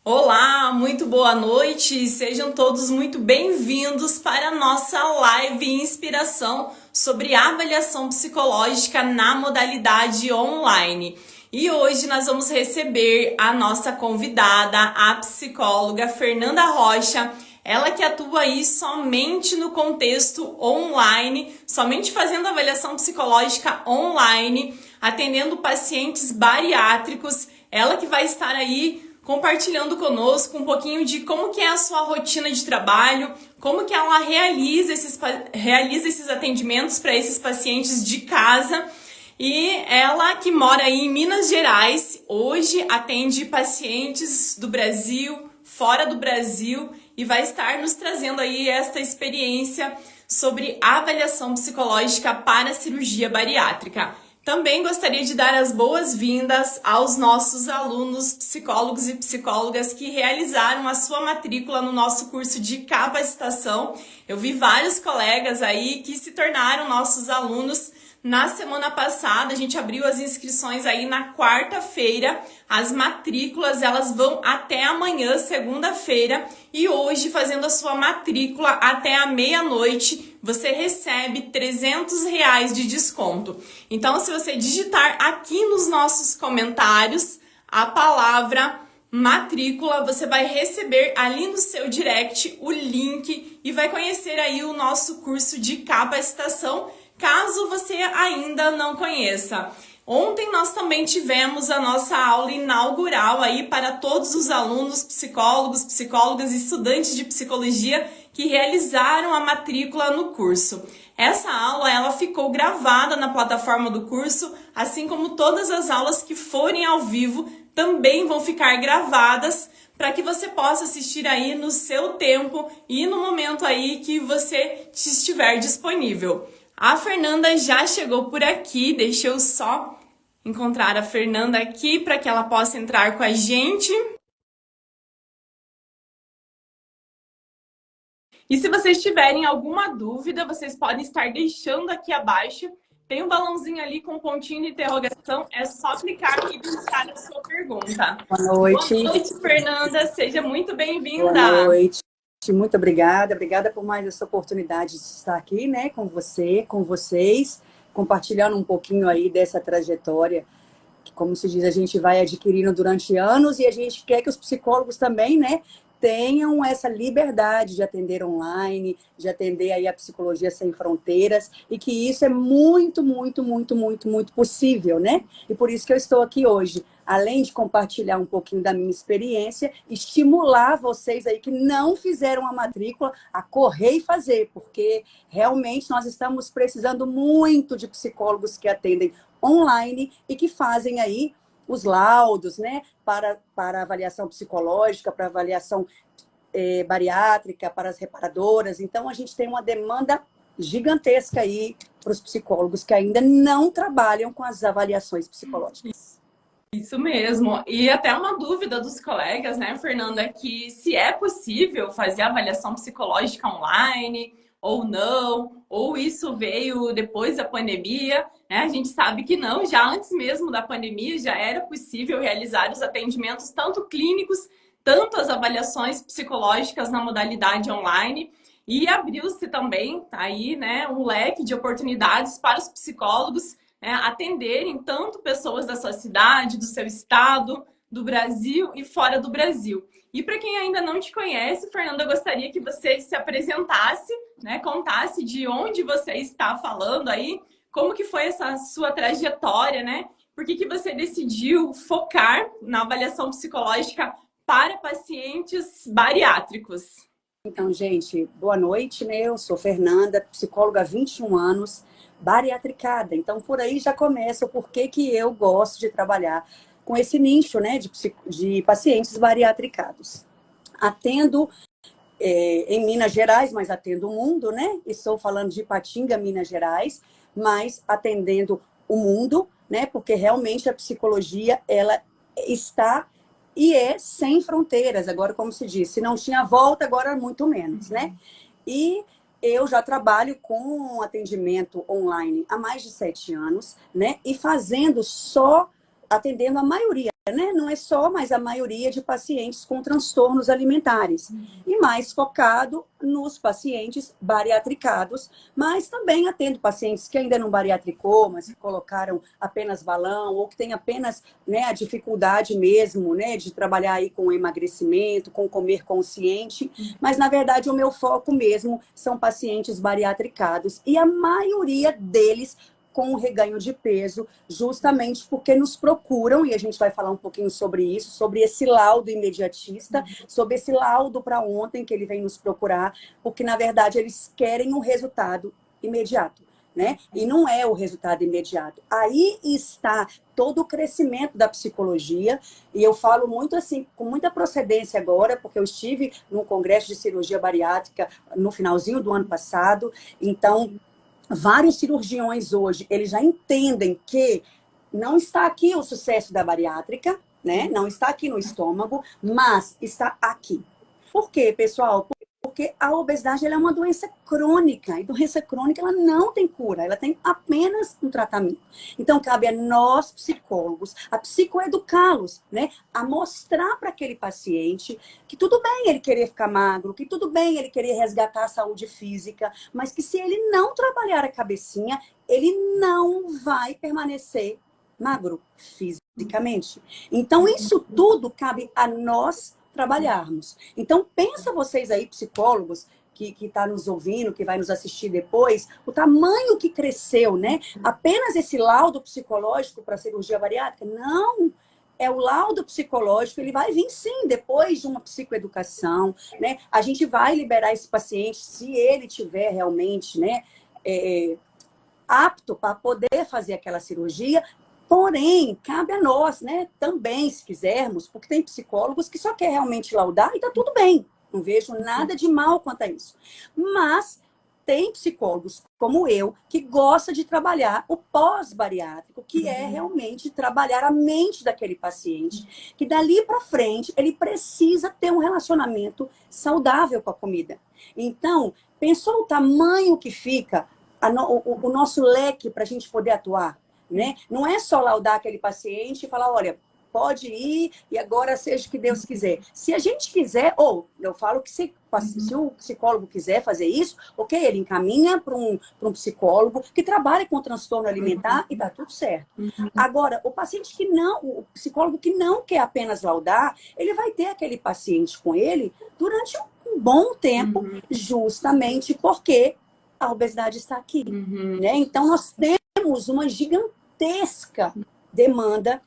Olá, muito boa noite, sejam todos muito bem-vindos para a nossa live Inspiração sobre avaliação psicológica na modalidade online. E hoje nós vamos receber a nossa convidada, a psicóloga Fernanda Rocha, ela que atua aí somente no contexto online, somente fazendo avaliação psicológica online, atendendo pacientes bariátricos, ela que vai estar aí compartilhando conosco um pouquinho de como que é a sua rotina de trabalho, como que ela realiza esses atendimentos para esses pacientes de casa. E ela que mora aí em Minas Gerais, hoje atende pacientes do Brasil, fora do Brasil, e vai estar nos trazendo aí esta experiência sobre avaliação psicológica para a cirurgia bariátrica. Também gostaria de dar as boas-vindas aos nossos alunos, psicólogos e psicólogas que realizaram a sua matrícula no nosso curso de capacitação. Eu vi vários colegas aí que se tornaram nossos alunos. Na semana passada, a gente abriu as inscrições aí na quarta-feira. As matrículas, elas vão até amanhã, segunda-feira. E hoje, fazendo a sua matrícula até a meia-noite, você recebe R$300 de desconto. Então, se você digitar aqui nos nossos comentários a palavra matrícula, você vai receber ali no seu direct o link e vai conhecer aí o nosso curso de capacitação, caso você ainda não conheça. Ontem nós também tivemos a nossa aula inaugural aí para todos os alunos, psicólogos, psicólogas e estudantes de psicologia que realizaram a matrícula no curso. Essa aula ela ficou gravada na plataforma do curso, assim como todas as aulas que forem ao vivo também vão ficar gravadas para que você possa assistir aí no seu tempo e no momento aí que você estiver disponível. A Fernanda já chegou por aqui, deixa eu só encontrar a Fernanda aqui para que ela possa entrar com a gente. E se vocês tiverem alguma dúvida, vocês podem estar deixando aqui abaixo. Tem um balãozinho ali com um pontinho de interrogação, é só clicar aqui e deixar a sua pergunta. Boa noite. Boa noite, Fernanda, seja muito bem-vinda. Boa noite. Muito obrigada. Obrigada por mais essa oportunidade de estar aqui, né, com você, com vocês, compartilhando um pouquinho aí dessa trajetória que, como se diz, a gente vai adquirindo durante anos e a gente quer que os psicólogos também, né, tenham essa liberdade de atender online, de atender aí a psicologia sem fronteiras, e que isso é muito, muito, muito, muito, muito possível, né? E por isso que eu estou aqui hoje, além de compartilhar um pouquinho da minha experiência, estimular vocês aí que não fizeram a matrícula a correr e fazer, porque realmente nós estamos precisando muito de psicólogos que atendem online e que fazem aí os laudos, né, para avaliação psicológica, para avaliação bariátrica, para as reparadoras. Então, a gente tem uma demanda gigantesca aí para os psicólogos que ainda não trabalham com as avaliações psicológicas. Isso mesmo. E até uma dúvida dos colegas, né, Fernanda, que se é possível fazer avaliação psicológica online ou não, ou isso veio depois da pandemia, né? A gente sabe que não, já antes mesmo da pandemia já era possível realizar os atendimentos tanto clínicos, tanto as avaliações psicológicas na modalidade online. E abriu-se também aí, né, um leque de oportunidades para os psicólogos atenderem tanto pessoas da sua cidade, do seu estado, do Brasil e fora do Brasil. E para quem ainda não te conhece, Fernanda, eu gostaria que você se apresentasse, né, contasse de onde você está falando aí, como que foi essa sua trajetória, né? Por que você decidiu focar na avaliação psicológica para pacientes bariátricos? Então, gente, boa noite, né? Eu sou Fernanda, psicóloga há 21 anos, bariatricada. Então, por aí já começa o porquê que eu gosto de trabalhar com esse nicho, né, de pacientes bariatricados. Atendo em Minas Gerais, mas atendo o mundo, né? Estou falando de Ipatinga, Minas Gerais, mas atendendo o mundo, né? Porque realmente a psicologia, ela está e é sem fronteiras. Agora, como se diz, se não tinha volta, agora muito menos, né? E eu já trabalho com atendimento online há mais de 7 anos, né? E atendendo a maioria né? Não é só, mas a maioria de pacientes com transtornos alimentares. E mais focado nos pacientes bariatricados, mas também atendo pacientes que ainda não bariatricou, mas que colocaram apenas balão, ou que tem apenas, né, a dificuldade mesmo, né, de trabalhar aí com emagrecimento, com comer consciente. Mas, na verdade, o meu foco mesmo são pacientes bariatricados. E a maioria deles com o reganho de peso, justamente porque nos procuram, e a gente vai falar um pouquinho sobre isso, sobre esse laudo imediatista, sobre esse laudo para ontem que ele vem nos procurar, porque, na verdade, eles querem um resultado imediato, né? E não é o resultado imediato. Aí está todo o crescimento da psicologia, e eu falo muito assim, com muita procedência agora, porque eu estive no Congresso de Cirurgia Bariátrica no finalzinho do ano passado, então vários cirurgiões hoje, eles já entendem que não está aqui o sucesso da bariátrica, né? Não está aqui no estômago, mas está aqui. Por quê, pessoal? Porque a obesidade ela é uma doença crônica, e doença crônica ela não tem cura, ela tem apenas um tratamento. Então, cabe a nós, psicólogos, a psicoeducá-los, né? A mostrar para aquele paciente que tudo bem ele querer ficar magro, que tudo bem ele querer resgatar a saúde física, mas que se ele não trabalhar a cabecinha, ele não vai permanecer magro fisicamente. Então, isso tudo cabe a nós trabalharmos. Então, pensa vocês aí, psicólogos, que está nos ouvindo, que vai nos assistir depois, o tamanho que cresceu, né? Apenas esse laudo psicológico para cirurgia bariátrica? Não! É o laudo psicológico, ele vai vir sim, depois de uma psicoeducação, né? A gente vai liberar esse paciente, se ele tiver realmente, né, apto para poder fazer aquela cirurgia. Porém, cabe a nós, né, também, se quisermos, porque tem psicólogos que só quer realmente laudar e tá tudo bem. Não vejo nada de mal quanto a isso. Mas tem psicólogos como eu que gosta de trabalhar o pós-bariátrico, que é realmente trabalhar a mente daquele paciente, que dali para frente ele precisa ter um relacionamento saudável com a comida. Então, pensou o tamanho que fica o nosso leque para a gente poder atuar? Né? Não é só laudar aquele paciente e falar, olha, pode ir e agora seja o que Deus quiser. Se a gente quiser, ou eu falo que se o psicólogo quiser fazer isso, ok, ele encaminha para um psicólogo que trabalha com transtorno alimentar e dá tudo certo. Agora, o paciente que não, o psicólogo que não quer apenas laudar, ele vai ter aquele paciente com ele durante um bom tempo, justamente porque a obesidade está aqui. Né? Então, nós temos uma gigantesca demanda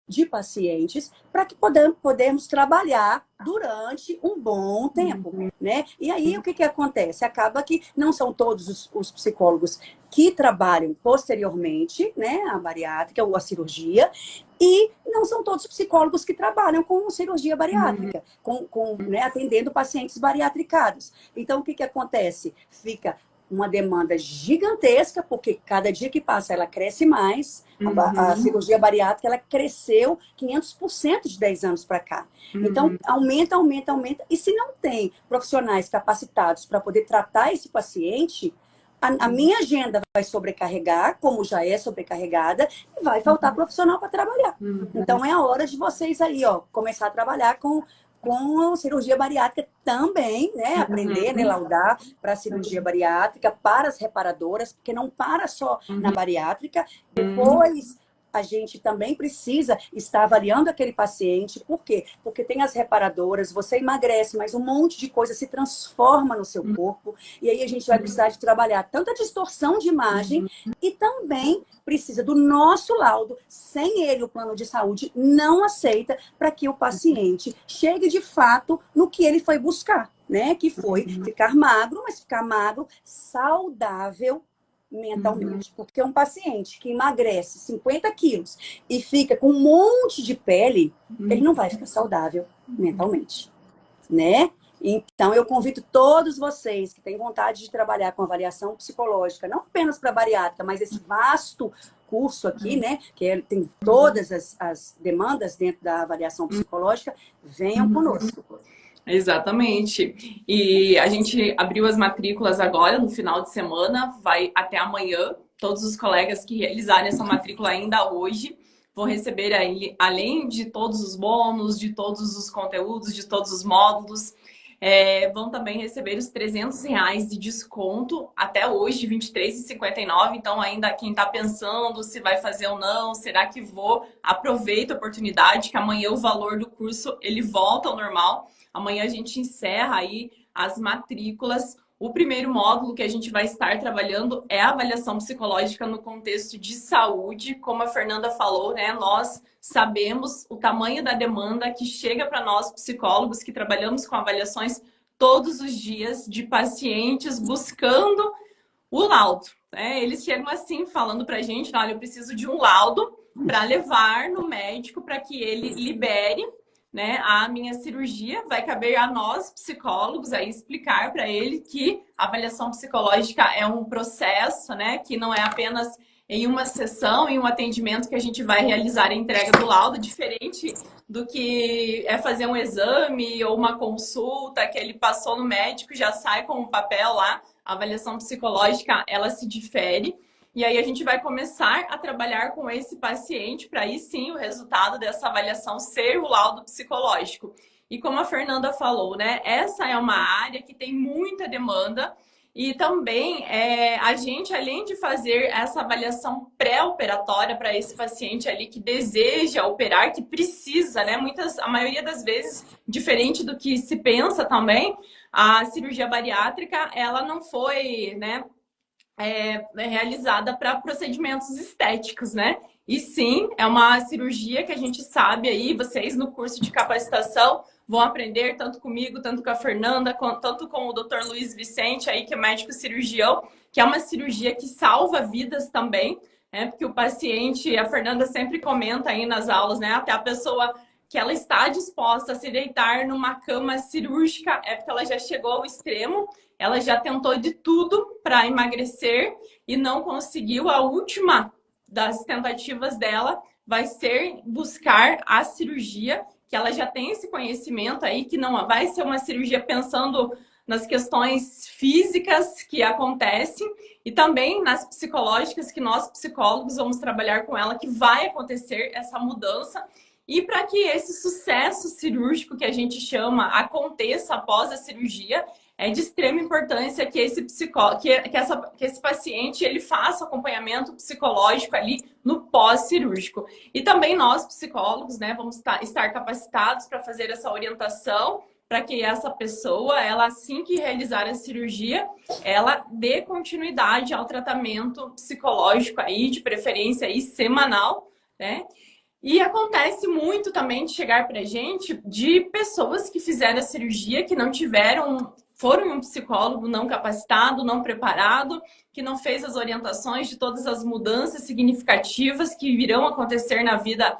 de pacientes para que podemos trabalhar durante um bom tempo, né? E aí, o que acontece? Acaba que não são todos os psicólogos que trabalham posteriormente, né, a bariátrica ou a cirurgia, e não são todos os psicólogos que trabalham com cirurgia bariátrica, né, atendendo pacientes bariatricados. Então, o que acontece? Fica uma demanda gigantesca, porque cada dia que passa ela cresce mais. A cirurgia bariátrica ela cresceu 500% de 10 anos para cá. Então, aumenta. E se não tem profissionais capacitados para poder tratar esse paciente, a minha agenda vai sobrecarregar, como já é sobrecarregada, e vai faltar profissional para trabalhar. Então, é a hora de vocês aí, ó, começar a trabalhar com cirurgia bariátrica também, né? Aprender, né? Laudar para a cirurgia bariátrica, para as reparadoras, porque não para só na bariátrica. Depois, a gente também precisa estar avaliando aquele paciente. Por quê? Porque tem as reparadoras, você emagrece, mas um monte de coisa se transforma no seu corpo. E aí a gente vai precisar de trabalhar tanto a distorção de imagem e também precisa do nosso laudo. Sem ele, o plano de saúde não aceita para que o paciente chegue de fato no que ele foi buscar, né? Que foi ficar magro, mas ficar magro saudável mentalmente. Porque um paciente que emagrece 50 quilos e fica com um monte de pele, ele não vai ficar saudável mentalmente, né? Então, eu convido todos vocês que têm vontade de trabalhar com avaliação psicológica, não apenas para bariátrica, mas esse vasto curso aqui, né? Que tem todas as demandas dentro da avaliação psicológica, venham conosco. Exatamente. E a gente abriu as matrículas agora, no final de semana, vai até amanhã. Todos os colegas que realizarem essa matrícula ainda hoje vão receber aí, além de todos os bônus, de todos os conteúdos, de todos os módulos, vão também receber os R$ 300 de desconto até hoje, de R$ 23,59. Então, ainda quem está pensando se vai fazer ou não, será que vou? Aproveita a oportunidade, que amanhã o valor do curso ele volta ao normal. Amanhã a gente encerra aí as matrículas. O primeiro módulo que a gente vai estar trabalhando é a avaliação psicológica no contexto de saúde. Como a Fernanda falou, né? Nós sabemos o tamanho da demanda que chega para nós, psicólogos, que trabalhamos com avaliações todos os dias de pacientes buscando o laudo. Né? Eles chegam assim, falando para a gente, olha, eu preciso de um laudo para levar no médico para que ele libere, né, a minha cirurgia. Vai caber a nós, psicólogos, aí explicar para ele que a avaliação psicológica é um processo, né, que não é apenas em uma sessão, em um atendimento que a gente vai realizar a entrega do laudo, diferente do que é fazer um exame ou uma consulta que ele passou no médico, já sai com o papel lá. A avaliação psicológica, ela se difere. E aí a gente vai começar a trabalhar com esse paciente para aí sim o resultado dessa avaliação ser o laudo psicológico. E como a Fernanda falou, né? Essa é uma área que tem muita demanda e também a gente, além de fazer essa avaliação pré-operatória para esse paciente ali que deseja operar, que precisa, né? A maioria das vezes, diferente do que se pensa também, a cirurgia bariátrica, ela não foi, né? Realizada para procedimentos estéticos, né? E sim, é uma cirurgia que a gente sabe aí, vocês no curso de capacitação vão aprender tanto comigo, tanto com a Fernanda, tanto com o Dr. Luiz Vicente aí, que é médico cirurgião, que é uma cirurgia que salva vidas também, né? Porque o paciente, a Fernanda sempre comenta aí nas aulas, né? Até a pessoa que ela está disposta a se deitar numa cama cirúrgica é porque ela já chegou ao extremo. Ela já tentou de tudo para emagrecer e não conseguiu. A última das tentativas dela vai ser buscar a cirurgia, que ela já tem esse conhecimento aí, que não vai ser uma cirurgia pensando nas questões físicas que acontecem e também nas psicológicas, que nós psicólogos vamos trabalhar com ela, que vai acontecer essa mudança. E para que esse sucesso cirúrgico que a gente chama aconteça após a cirurgia, é de extrema importância que esse paciente ele faça acompanhamento psicológico ali no pós-cirúrgico. E também nós, psicólogos, né, vamos estar capacitados para fazer essa orientação para que essa pessoa, ela assim que realizar a cirurgia, ela dê continuidade ao tratamento psicológico aí, de preferência aí semanal, né? E acontece muito também de chegar pra gente de pessoas que fizeram a cirurgia, que não foram em um psicólogo não capacitado, não preparado, que não fez as orientações de todas as mudanças significativas que virão acontecer na vida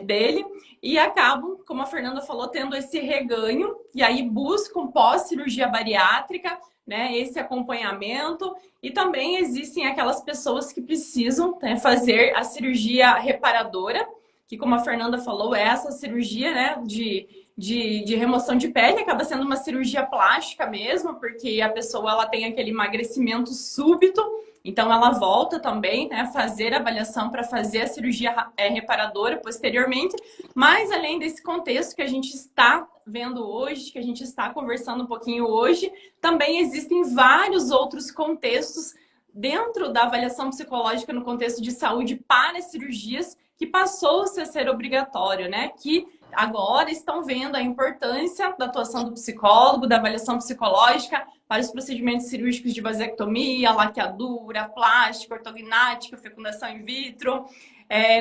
dele e acabam, como a Fernanda falou, tendo esse reganho e aí buscam pós-cirurgia bariátrica, né, esse acompanhamento. E também existem aquelas pessoas que precisam, né, fazer a cirurgia reparadora, que como a Fernanda falou, é essa cirurgia, né, de remoção de pele, acaba sendo uma cirurgia plástica mesmo, porque a pessoa ela tem aquele emagrecimento súbito, então ela volta também, né, fazer a avaliação para fazer a cirurgia reparadora posteriormente. Mas além desse contexto que a gente está vendo hoje, que a gente está conversando um pouquinho hoje, também existem vários outros contextos dentro da avaliação psicológica no contexto de saúde para cirurgias que passou-se a ser obrigatório, né? Que agora estão vendo a importância da atuação do psicólogo, da avaliação psicológica para os procedimentos cirúrgicos de vasectomia, laqueadura, plástica, ortognática, fecundação in vitro,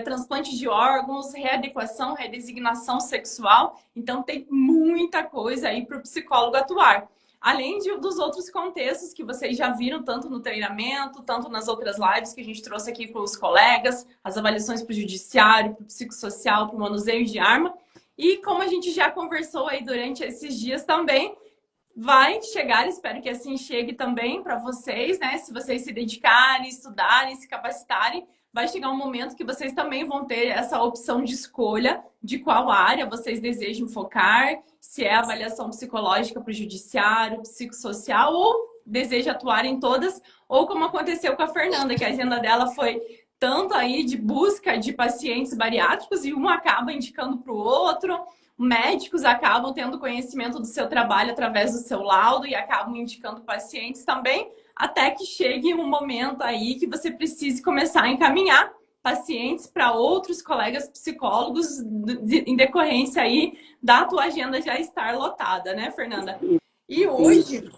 transplante de órgãos, readequação, redesignação sexual. Então, tem muita coisa aí para o psicólogo atuar. Além dos outros contextos que vocês já viram, tanto no treinamento, tanto nas outras lives que a gente trouxe aqui com os colegas, as avaliações para o judiciário, para o psicossocial, para o manuseio de arma. E como a gente já conversou aí durante esses dias também, vai chegar, espero que assim chegue também para vocês, né? Se vocês se dedicarem, estudarem, se capacitarem, vai chegar um momento que vocês também vão ter essa opção de escolha de qual área vocês desejam focar, se é avaliação psicológica para o judiciário, psicossocial, ou deseja atuar em todas, ou como aconteceu com a Fernanda, que a agenda dela foi tanto aí de busca de pacientes bariátricos e um acaba indicando para o outro. Médicos acabam tendo conhecimento do seu trabalho através do seu laudo e acabam indicando pacientes também, até que chegue um momento aí que você precise começar a encaminhar pacientes para outros colegas psicólogos em decorrência aí da tua agenda já estar lotada, né, Fernanda? E hoje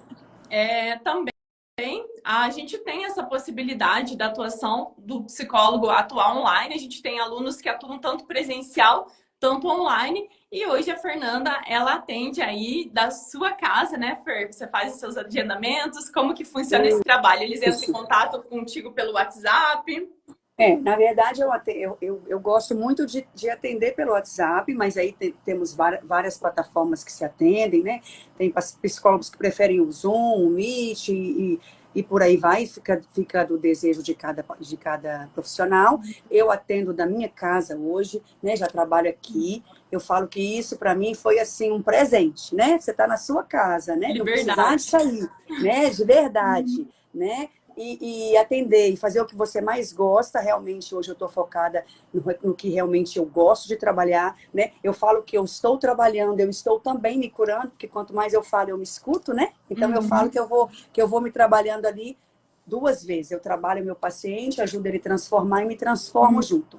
também a gente tem essa possibilidade da atuação do psicólogo atuar online. A gente tem alunos que atuam tanto presencial, tanto online. E hoje a Fernanda, ela atende aí da sua casa, né, Fer? Você faz os seus agendamentos. Como que funciona esse trabalho? Eles entram em contato contigo pelo WhatsApp? Na verdade, eu gosto muito de atender pelo WhatsApp, mas aí temos várias plataformas que se atendem, né? Tem psicólogos que preferem o Zoom, o Meet e por aí vai, fica do desejo de cada profissional. Eu atendo da minha casa hoje, né? Já trabalho aqui. Eu falo que isso, para mim, foi assim um presente, né? Você está na sua casa, né? Não precisar de sair, né? De verdade, né? E atender e fazer o que você mais gosta. Realmente, hoje eu estou focada no que realmente eu gosto de trabalhar, né? Eu falo que eu estou trabalhando, eu estou também me curando, porque quanto mais eu falo, eu me escuto, né? Então, eu falo que eu vou me trabalhando ali 2 vezes. Eu trabalho meu paciente, ajudo ele a transformar e me transformo junto.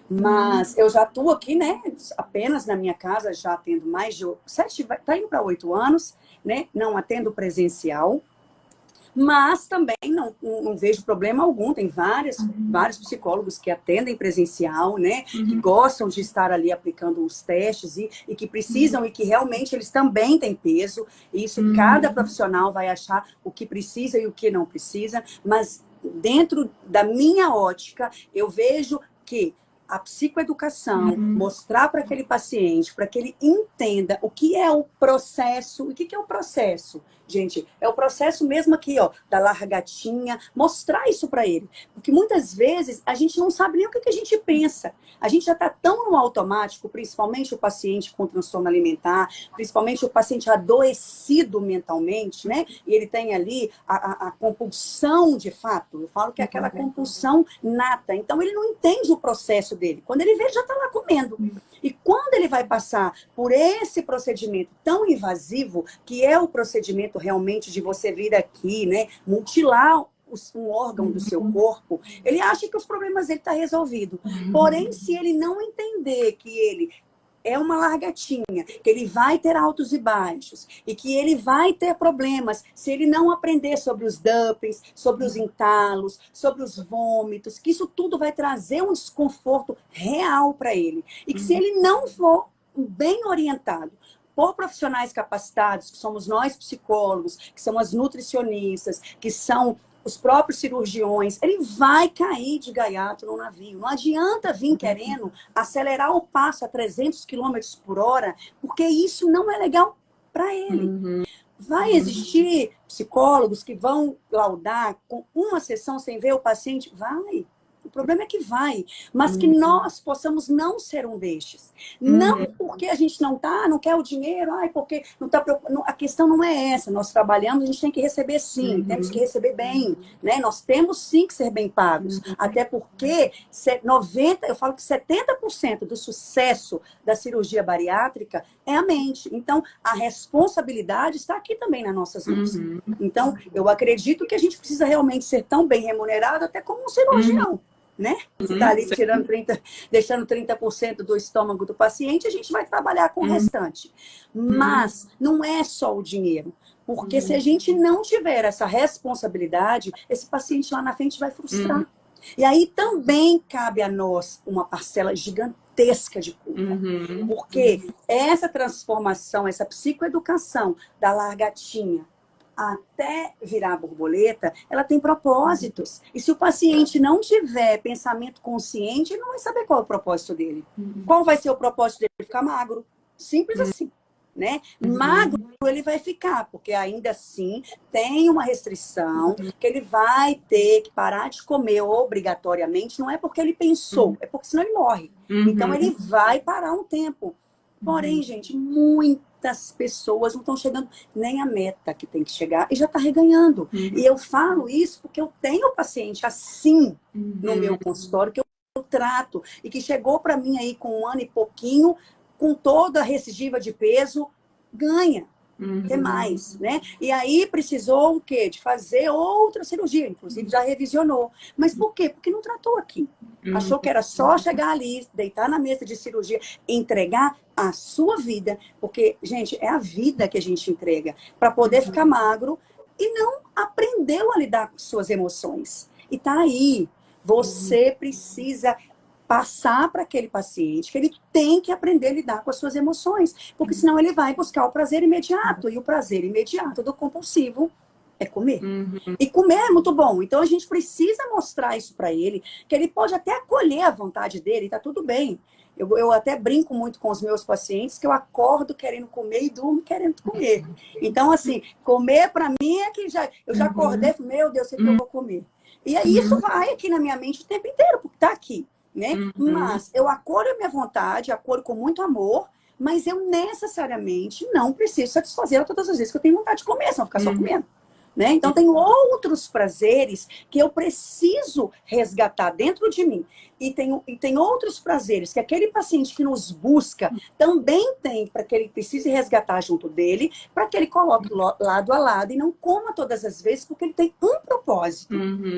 Mas eu já atuo aqui, né? Apenas na minha casa, já atendo mais de 7, tá indo para 8 anos, né? Não atendo presencial. Mas também não vejo problema algum. Tem vários psicólogos que atendem presencial, né? Que gostam de estar ali aplicando os testes e que precisam e que realmente eles também têm peso. E isso cada profissional vai achar o que precisa e o que não precisa. Mas dentro da minha ótica, eu vejo que a psicoeducação, mostrar para aquele paciente, para que ele entenda o que é o processo. E o que é o processo? Gente, é o processo mesmo aqui, ó, da largatinha, mostrar isso para ele. Porque muitas vezes a gente não sabe nem o que a gente pensa. A gente já está tão no automático, principalmente o paciente com transtorno alimentar, principalmente o paciente adoecido mentalmente, né? E ele tem ali a compulsão de fato. Eu falo que é aquela compulsão nata. Então ele não entende o processo dele. Quando ele vê, já está lá comendo. E quando ele vai passar por esse procedimento tão invasivo, que é o procedimento realmente de você vir aqui, né, mutilar um órgão do seu corpo, ele acha que os problemas dele estão resolvidos. Porém, se ele não entender que ele é uma largatinha, que ele vai ter altos e baixos e que ele vai ter problemas se ele não aprender sobre os dumpings, sobre os entalos, sobre os vômitos, que isso tudo vai trazer um desconforto real para ele. E que se ele não for bem orientado por profissionais capacitados, que somos nós psicólogos, que são as nutricionistas, que são os próprios cirurgiões, ele vai cair de gaiato no navio. Não adianta vir querendo acelerar o passo a 300 quilômetros por hora, porque isso não é legal para ele. Vai existir psicólogos que vão laudar com uma sessão sem ver o paciente? Vai. O problema é que vai, mas que nós possamos não ser um destes. Não porque a gente não quer o dinheiro, porque não tá, a questão não é essa. Nós trabalhamos, a gente tem que receber sim, temos que receber bem, né? Nós temos sim que ser bem pagos, até porque eu falo que 70% do sucesso da cirurgia bariátrica é a mente. Então, a responsabilidade está aqui também nas nossas mãos. Então, eu acredito que a gente precisa realmente ser tão bem remunerado até como um cirurgião. Né? Você está ali deixando 30% do estômago do paciente, a gente vai trabalhar com o restante. Mas não é só o dinheiro. Porque se a gente não tiver essa responsabilidade, esse paciente lá na frente vai frustrar. E aí também cabe a nós uma parcela gigantesca de culpa. Porque essa transformação, essa psicoeducação da largatinha, até virar borboleta, ela tem propósitos. E se o paciente não tiver pensamento consciente, ele não vai saber qual é o propósito dele. Qual vai ser o propósito dele? Ficar magro. Simples assim. Né? Magro ele vai ficar, porque ainda assim tem uma restrição que ele vai ter que parar de comer obrigatoriamente, não é porque ele pensou, é porque senão ele morre. Então ele vai parar um tempo. Porém, gente, muitas pessoas não estão chegando nem a meta que tem que chegar e já está reganhando. E eu falo isso porque eu tenho paciente assim no meu consultório, que eu trato, e que chegou para mim aí com 1 ano e pouquinho, com toda a recidiva de peso, ganha. Até mais, né? E aí precisou o quê? De fazer outra cirurgia, inclusive já revisionou. Mas por quê? Porque não tratou aqui. Achou que era só chegar ali, deitar na mesa de cirurgia, entregar a sua vida, porque, gente, é a vida que a gente entrega para poder ficar magro e não aprendeu a lidar com suas emoções. E tá aí. Você precisa passar para aquele paciente que ele tem que aprender a lidar com as suas emoções, porque senão ele vai buscar o prazer imediato, e o prazer imediato do compulsivo é comer. E comer é muito bom, então a gente precisa mostrar isso para ele, que ele pode até acolher a vontade dele, tá tudo bem. Eu até brinco muito com os meus pacientes que eu acordo querendo comer e durmo querendo comer. Então, assim, comer para mim é que eu já acordei, meu Deus, o que eu vou comer? E aí isso vai aqui na minha mente o tempo inteiro, porque tá aqui. Né? Mas eu acolho a minha vontade, acolho com muito amor, mas eu necessariamente não preciso satisfazer todas as vezes que eu tenho vontade de comer, senão ficar só comendo. Né? Então, tem outros prazeres que eu preciso resgatar dentro de mim. E tem outros prazeres que aquele paciente que nos busca também tem, para que ele precise resgatar junto dele, para que ele coloque lado a lado e não coma todas as vezes, porque ele tem um propósito.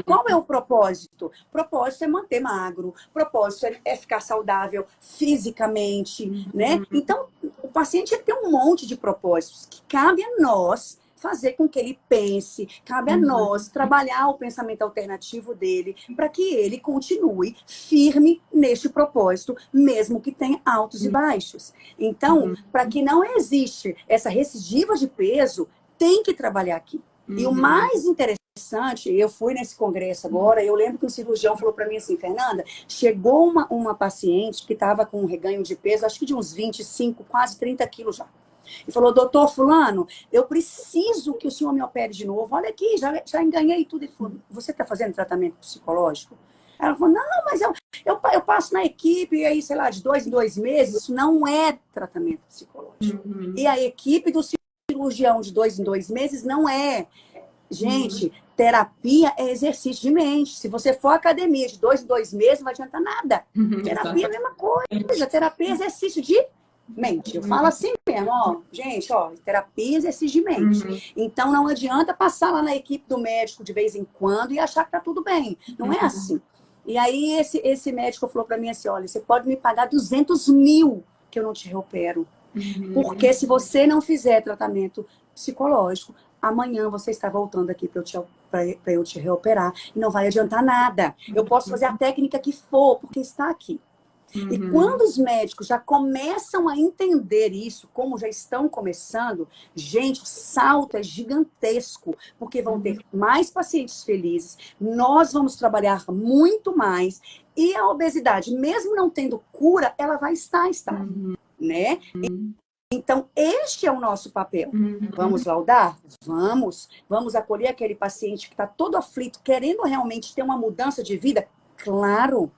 Qual é o propósito? O propósito é manter magro, o propósito é ficar saudável fisicamente, né? Então, o paciente ele tem um monte de propósitos que cabe a nós fazer com que ele pense, cabe a nós trabalhar o pensamento alternativo dele para que ele continue firme neste propósito, mesmo que tenha altos e baixos. Então, para que não existe essa recidiva de peso, tem que trabalhar aqui. E o mais interessante, eu fui nesse congresso agora, eu lembro que um cirurgião falou para mim assim, Fernanda, chegou uma paciente que estava com um reganho de peso, acho que de uns 25, quase 30 quilos já. E falou, doutor fulano, eu preciso que o senhor me opere de novo. Olha aqui, já enganhei tudo. Ele falou, você está fazendo tratamento psicológico? Ela falou, não, mas eu passo na equipe, e aí, sei lá, de 2 em 2 meses, isso não é tratamento psicológico. E a equipe do cirurgião de 2 em 2 meses não é. Gente, terapia é exercício de mente. Se você for à academia de 2 em 2 meses, não vai adiantar nada. Terapia é a mesma coisa. Terapia é exercício de mente. Eu falo assim mesmo, ó, gente, ó, terapia, exercício de mente. Então não adianta passar lá na equipe do médico de vez em quando e achar que tá tudo bem. Não é assim. E aí esse médico falou para mim assim, olha, você pode me pagar 200 mil que eu não te reopero. Porque se você não fizer tratamento psicológico, amanhã você está voltando aqui para eu te reoperar e não vai adiantar nada. Eu posso fazer a técnica que for, porque está aqui. E quando os médicos já começam a entender isso, como já estão começando, gente, o salto é gigantesco, porque vão ter mais pacientes felizes, nós vamos trabalhar muito mais, e a obesidade, mesmo não tendo cura, ela vai estar estável, né? Então, este é o nosso papel. Vamos laudar? Vamos. Vamos acolher aquele paciente que está todo aflito, querendo realmente ter uma mudança de vida? Claro.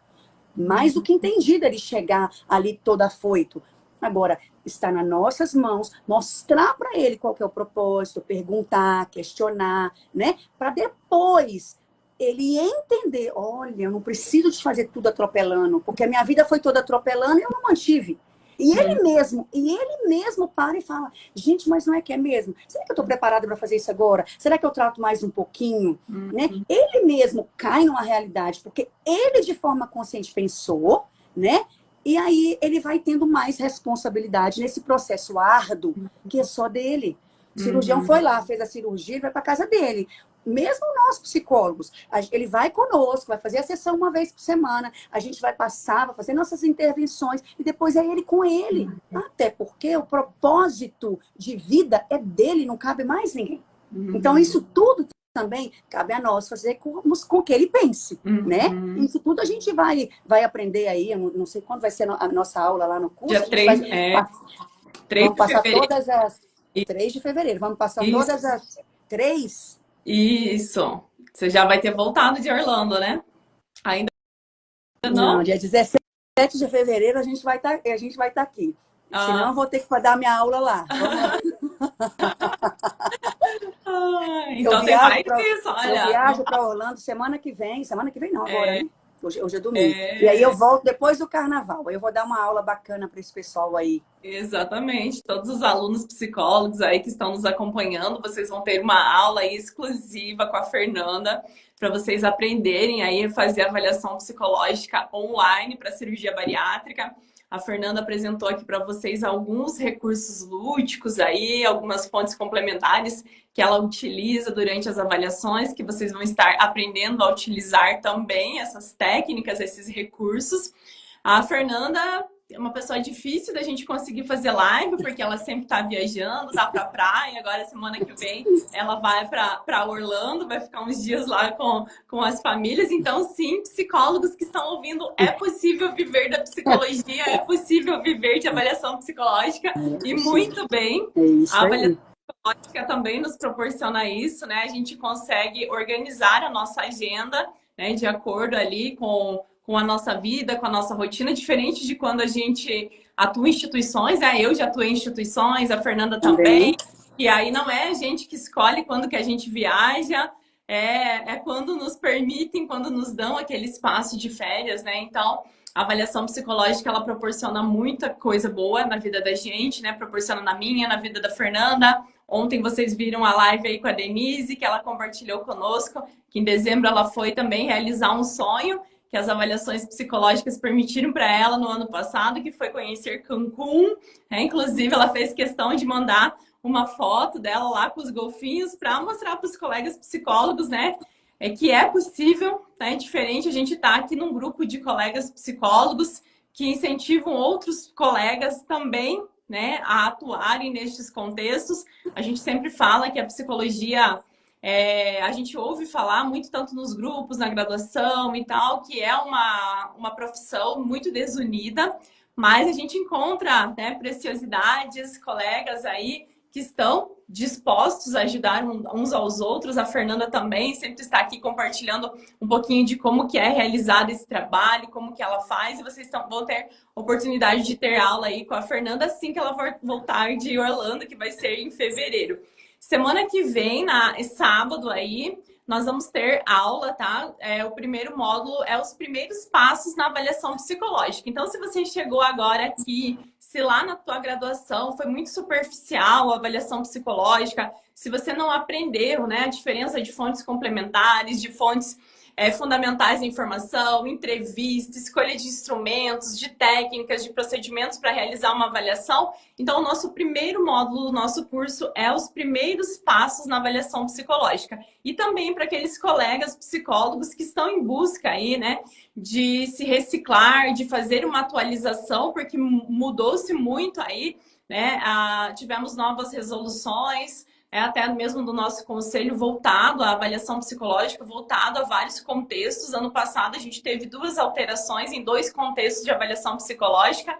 Mais do que entendido ele chegar ali todo afoito. Agora, está nas nossas mãos mostrar para ele qual que é o propósito, perguntar, questionar, né? Para depois ele entender, olha, eu não preciso de fazer tudo atropelando, porque a minha vida foi toda atropelando e eu não mantive. E ele mesmo para e fala, gente, mas não é que é mesmo? Será que eu estou preparada para fazer isso agora? Será que eu trato mais um pouquinho? Né? Ele mesmo cai numa realidade, porque ele de forma consciente pensou, né? E aí ele vai tendo mais responsabilidade nesse processo árduo, que é só dele. O cirurgião foi lá, fez a cirurgia, ele vai para casa dele. Mesmo nós, psicólogos, ele vai conosco, vai fazer a sessão uma vez por semana, a gente vai passar, vai fazer nossas intervenções, e depois é ele com ele. Até porque o propósito de vida é dele, não cabe mais ninguém. Então, isso tudo também cabe a nós fazer com que ele pense, né? Isso tudo a gente vai aprender aí, eu não sei quando vai ser a nossa aula lá no curso. Dia 3, 3 vamos passar de fevereiro. todas as... 3 de fevereiro, vamos passar todas as 3... Isso. Você já vai ter voltado de Orlando, né? Ainda não? Não, dia 17 de fevereiro a gente vai estar aqui. Senão eu vou ter que dar minha aula lá. Vamos lá. Então tem mais isso, olha. Eu viajo para Orlando semana que vem não, agora, né? Hoje é domingo. É. E aí eu volto depois do carnaval. Aí eu vou dar uma aula bacana para esse pessoal aí. Exatamente. Todos os alunos psicólogos aí que estão nos acompanhando, vocês vão ter uma aula exclusiva com a Fernanda para vocês aprenderem aí a fazer avaliação psicológica online para cirurgia bariátrica. A Fernanda apresentou aqui para vocês alguns recursos lúdicos aí, algumas fontes complementares que ela utiliza durante as avaliações, que vocês vão estar aprendendo a utilizar também essas técnicas, esses recursos. A Fernanda é uma pessoa difícil da gente conseguir fazer live, porque ela sempre está viajando, tá para praia. Agora, semana que vem, ela vai para Orlando, vai ficar uns dias lá com as famílias. Então, sim, psicólogos que estão ouvindo, é possível viver da psicologia, é possível viver de avaliação psicológica, e muito bem. A avaliação psicológica também nos proporciona isso, né? A gente consegue organizar a nossa agenda, né, de acordo ali com a nossa vida, com a nossa rotina, diferente de quando a gente atua em instituições, né? Eu já atuei em instituições, a Fernanda também. E aí não é a gente que escolhe quando que a gente viaja, é quando nos permitem, quando nos dão aquele espaço de férias, né? Então, a avaliação psicológica, ela proporciona muita coisa boa na vida da gente, né? Proporciona na minha, na vida da Fernanda. Ontem vocês viram a live aí com a Denise, que ela compartilhou conosco, que em dezembro ela foi também realizar um sonho que as avaliações psicológicas permitiram para ela no ano passado, que foi conhecer Cancún. Inclusive, ela fez questão de mandar uma foto dela lá com os golfinhos para mostrar para os colegas psicólogos, né? Que é possível, é diferente a gente estar aqui num grupo de colegas psicólogos que incentivam outros colegas também, né, a atuarem nestes contextos. A gente sempre fala que a psicologia... a gente ouve falar muito tanto nos grupos, na graduação e tal, que é uma profissão muito desunida, mas a gente encontra, né, preciosidades, colegas aí que estão dispostos a ajudar uns aos outros. A Fernanda também sempre está aqui compartilhando um pouquinho de como que é realizado esse trabalho, como que ela faz, e vocês vão ter oportunidade de ter aula aí com a Fernanda assim que ela voltar de Orlando, que vai ser em fevereiro. Semana que vem, sábado aí, nós vamos ter aula, tá? O primeiro módulo é os primeiros passos na avaliação psicológica. Então, se você chegou agora aqui, se lá na tua graduação foi muito superficial a avaliação psicológica, se você não aprendeu, né, a diferença de fontes complementares, de fontes fundamentais da informação, entrevista, escolha de instrumentos, de técnicas, de procedimentos para realizar uma avaliação. Então, o nosso primeiro módulo do nosso curso é os primeiros passos na avaliação psicológica. E também para aqueles colegas psicólogos que estão em busca aí, né, de se reciclar, de fazer uma atualização, porque mudou-se muito aí, né? Tivemos novas resoluções, até mesmo do nosso conselho voltado à avaliação psicológica, voltado a vários contextos. Ano passado a gente teve 2 alterações em 2 contextos de avaliação psicológica.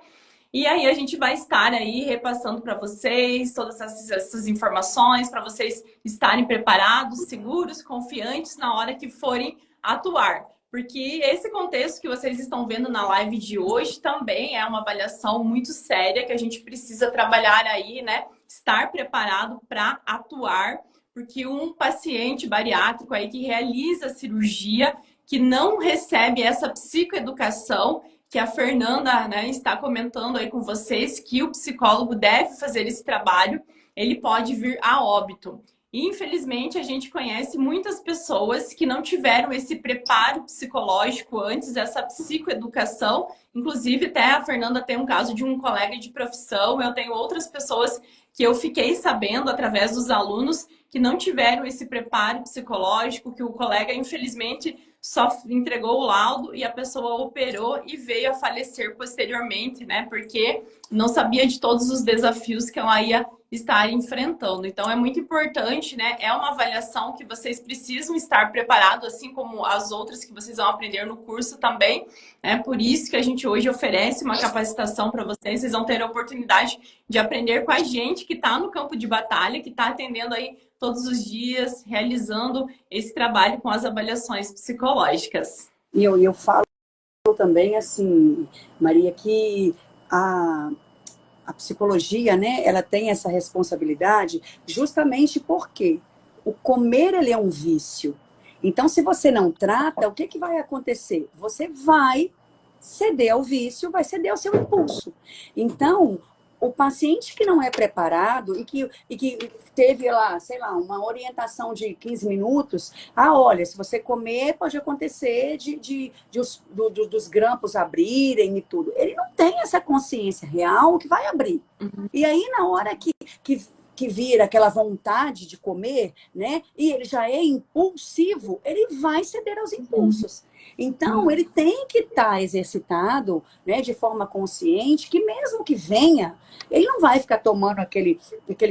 E aí a gente vai estar aí repassando para vocês todas essas informações, para vocês estarem preparados, seguros, confiantes na hora que forem atuar. Porque esse contexto que vocês estão vendo na live de hoje também é uma avaliação muito séria que a gente precisa trabalhar aí, né? Estar preparado para atuar, porque um paciente bariátrico aí que realiza cirurgia, que não recebe essa psicoeducação, que a Fernanda, né, está comentando aí com vocês, que o psicólogo deve fazer esse trabalho, ele pode vir a óbito. E, infelizmente, a gente conhece muitas pessoas que não tiveram esse preparo psicológico antes, essa psicoeducação. Inclusive, até a Fernanda tem um caso de um colega de profissão, eu tenho outras pessoas que eu fiquei sabendo através dos alunos que não tiveram esse preparo psicológico, que o colega, infelizmente, só entregou o laudo e a pessoa operou e veio a falecer posteriormente, né? Porque não sabia de todos os desafios que ela ia estar enfrentando. Então, é muito importante, né? É uma avaliação que vocês precisam estar preparados, assim como as outras que vocês vão aprender no curso também. É por isso que a gente hoje oferece uma capacitação para vocês. Vocês vão ter a oportunidade de aprender com a gente que está no campo de batalha, que está atendendo aí todos os dias, realizando esse trabalho com as avaliações psicológicas. E eu falo também, assim, Maria, que a psicologia, né, ela tem essa responsabilidade justamente porque o comer, ele é um vício. Então, se você não trata, o que que vai acontecer? Você vai ceder ao vício, vai ceder ao seu impulso. Então, o paciente que não é preparado e que teve lá, sei lá, uma orientação de 15 minutos, olha, se você comer, pode acontecer dos grampos abrirem e tudo. Ele não tem essa consciência real que vai abrir. E aí, na hora que vira aquela vontade de comer, né? E ele já é impulsivo, ele vai ceder aos impulsos. Então, ele tem que estar exercitado, né, de forma consciente, que mesmo que venha, ele não vai ficar tomando aquele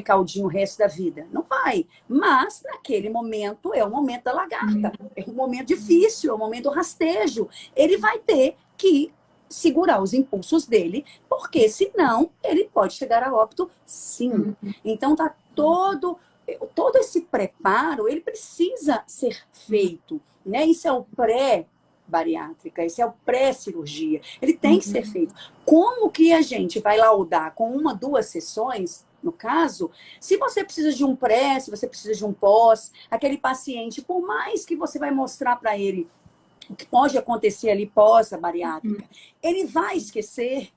caldinho o resto da vida. Não vai. Mas, naquele momento, é o momento da lagarta. É um momento difícil, é um momento do rastejo. Ele vai ter que segurar os impulsos dele, porque senão ele pode chegar a óbito, sim. Então tá todo esse preparo, ele precisa ser feito, né? Isso é o pré-bariátrica, isso é o pré-cirurgia. Ele tem que ser feito. Como que a gente vai laudar com 1, 2 sessões? No caso, se você precisa de um pré, se você precisa de um pós, aquele paciente, por mais que você vai mostrar para ele o que pode acontecer ali pós a bariátrica, ele vai esquecer.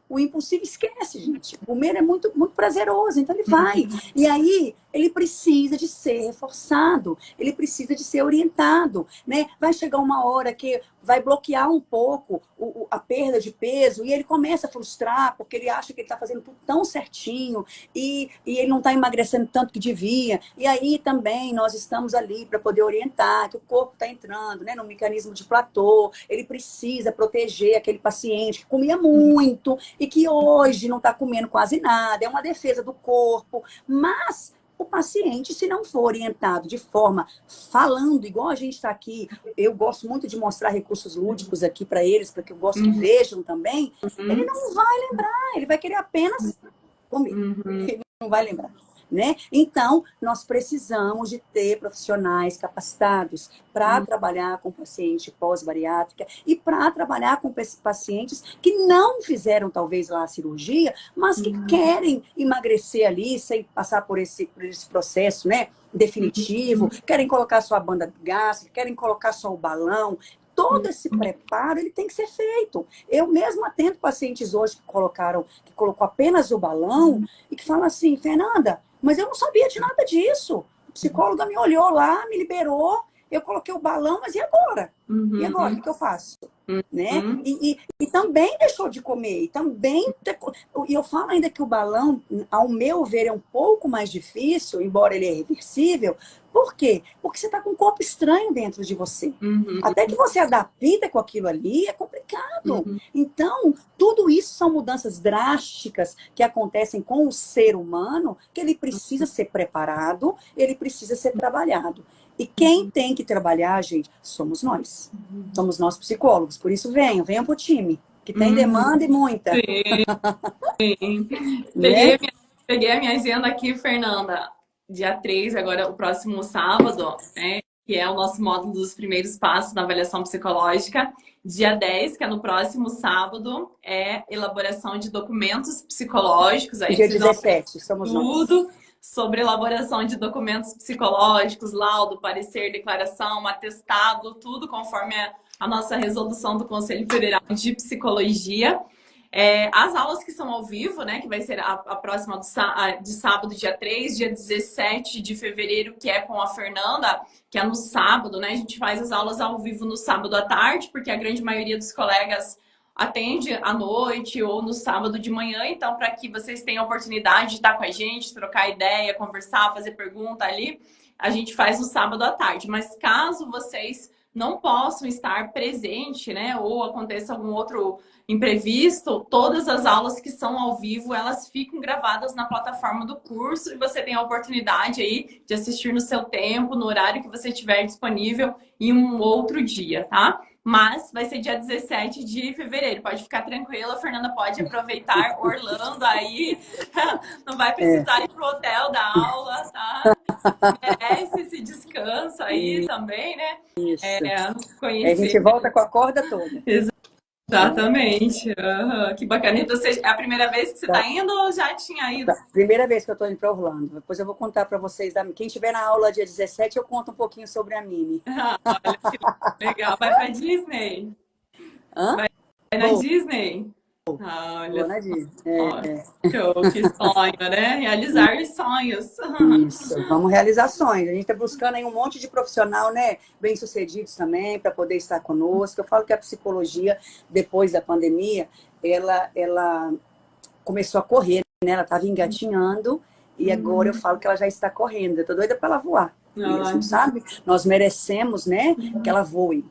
O impulsivo esquece, gente. Comer é muito, muito prazeroso, então ele vai. E aí, ele precisa de ser reforçado, ele precisa de ser orientado, né? Vai chegar uma hora que vai bloquear um pouco a perda de peso e ele começa a frustrar porque ele acha que ele está fazendo tudo tão certinho e ele não está emagrecendo tanto que devia. E aí também nós estamos ali para poder orientar que o corpo está entrando, né, no mecanismo de platô, ele precisa proteger aquele paciente que comia muito e que hoje não está comendo quase nada, é uma defesa do corpo, mas o paciente, se não for orientado de forma falando, igual a gente está aqui, eu gosto muito de mostrar recursos lúdicos aqui para eles, para que eu gosto que vejam também, ele não vai lembrar, ele vai querer apenas comer, ele não vai lembrar. Né? Então, nós precisamos de ter profissionais capacitados para trabalhar com paciente pós-bariátrica e para trabalhar com pacientes que não fizeram, talvez, lá a cirurgia, mas que querem emagrecer ali sem passar por esse processo, né, definitivo, querem colocar sua banda gástrica, querem colocar só o balão. Todo esse preparo, ele tem que ser feito. Eu mesmo atendo pacientes hoje que colocou apenas o balão e que falam assim, Fernanda, mas eu não sabia de nada disso. A psicóloga me olhou lá, me liberou, eu coloquei o balão, mas e agora? E agora, o que eu faço? Né? E também deixou de comer. E eu falo ainda que o balão, ao meu ver, é um pouco mais difícil, embora ele é reversível. Por quê? Porque você está com um corpo estranho dentro de você. Até que você adapta com aquilo ali, é complicado. Então, tudo isso são mudanças drásticas que acontecem com o ser humano, que ele precisa ser preparado, ele precisa ser trabalhado. E quem tem que trabalhar, gente, somos nós. Somos nós psicólogos. Por isso, venham pro time, que tem demanda e muita. Sim. Né? Peguei a minha agenda aqui, Fernanda. Dia 3, agora o próximo sábado, né? Que é o nosso módulo dos primeiros passos na avaliação psicológica. Dia 10, que é no próximo sábado, é elaboração de documentos psicológicos. Aí Dia 17, somos tudo nós. sobre elaboração de documentos psicológicos, laudo, parecer, declaração, atestado, tudo conforme a nossa resolução do Conselho Federal de Psicologia. As aulas que são ao vivo, né, que vai ser a próxima de sábado, dia 3, dia 17 de fevereiro, que é com a Fernanda, que é no sábado, né? A gente faz as aulas ao vivo no sábado à tarde, porque a grande maioria dos colegas atende à noite ou no sábado de manhã, então para que vocês tenham a oportunidade de estar com a gente, trocar ideia, conversar, fazer pergunta ali, a gente faz no sábado à tarde. Mas caso vocês não possam estar presente, né, ou aconteça algum outro imprevisto, todas as aulas que são ao vivo, elas ficam gravadas na plataforma do curso e você tem a oportunidade aí de assistir no seu tempo, no horário que você tiver disponível em um outro dia, tá? Mas vai ser dia 17 de fevereiro. Pode ficar tranquila, a Fernanda pode aproveitar Orlando aí. Não vai precisar ir pro hotel da aula, tá? Merece esse descanso aí também, né? Isso. Conhecer. A gente volta com a corda toda. Exatamente. Aham, que bacana. E você, é a primeira vez que você está Tá? indo ou já tinha ido? Primeira vez que eu estou indo para Orlando. Depois eu vou contar para vocês. Quem estiver na aula dia 17, eu conto um pouquinho sobre a Mini. Ah, olha que legal. Vai para Disney? Hã? Vai na Vou, Disney? Ah, olha vou na Disney. só. Show, que sonho, né? Realizar os sonhos. Isso, vamos realizar sonhos. A gente está buscando aí um monte de profissional, né, bem-sucedidos também, para poder estar conosco. Eu falo que a psicologia, depois da pandemia, ela começou a correr, né? Ela estava engatinhando e agora eu falo que ela já está correndo. Eu tô doida para ela voar Ai, mesmo, sabe? Nós merecemos, né, que ela voe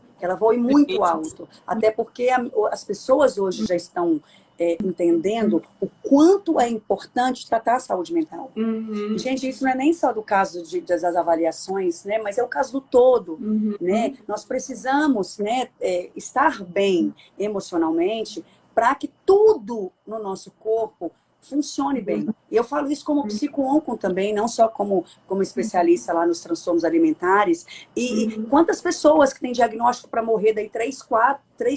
muito alto. Até porque as pessoas hoje já estão entendendo o quanto é importante tratar a saúde mental. E, uhum, gente, isso não é nem só do caso das avaliações, né? Mas é o caso do todo, uhum, né? Nós precisamos, né, estar bem emocionalmente para que tudo no nosso corpo funcione bem. E eu falo isso como psico-oncom também, não só como especialista lá nos transtornos alimentares. E uhum, quantas pessoas que têm diagnóstico para morrer daí 3,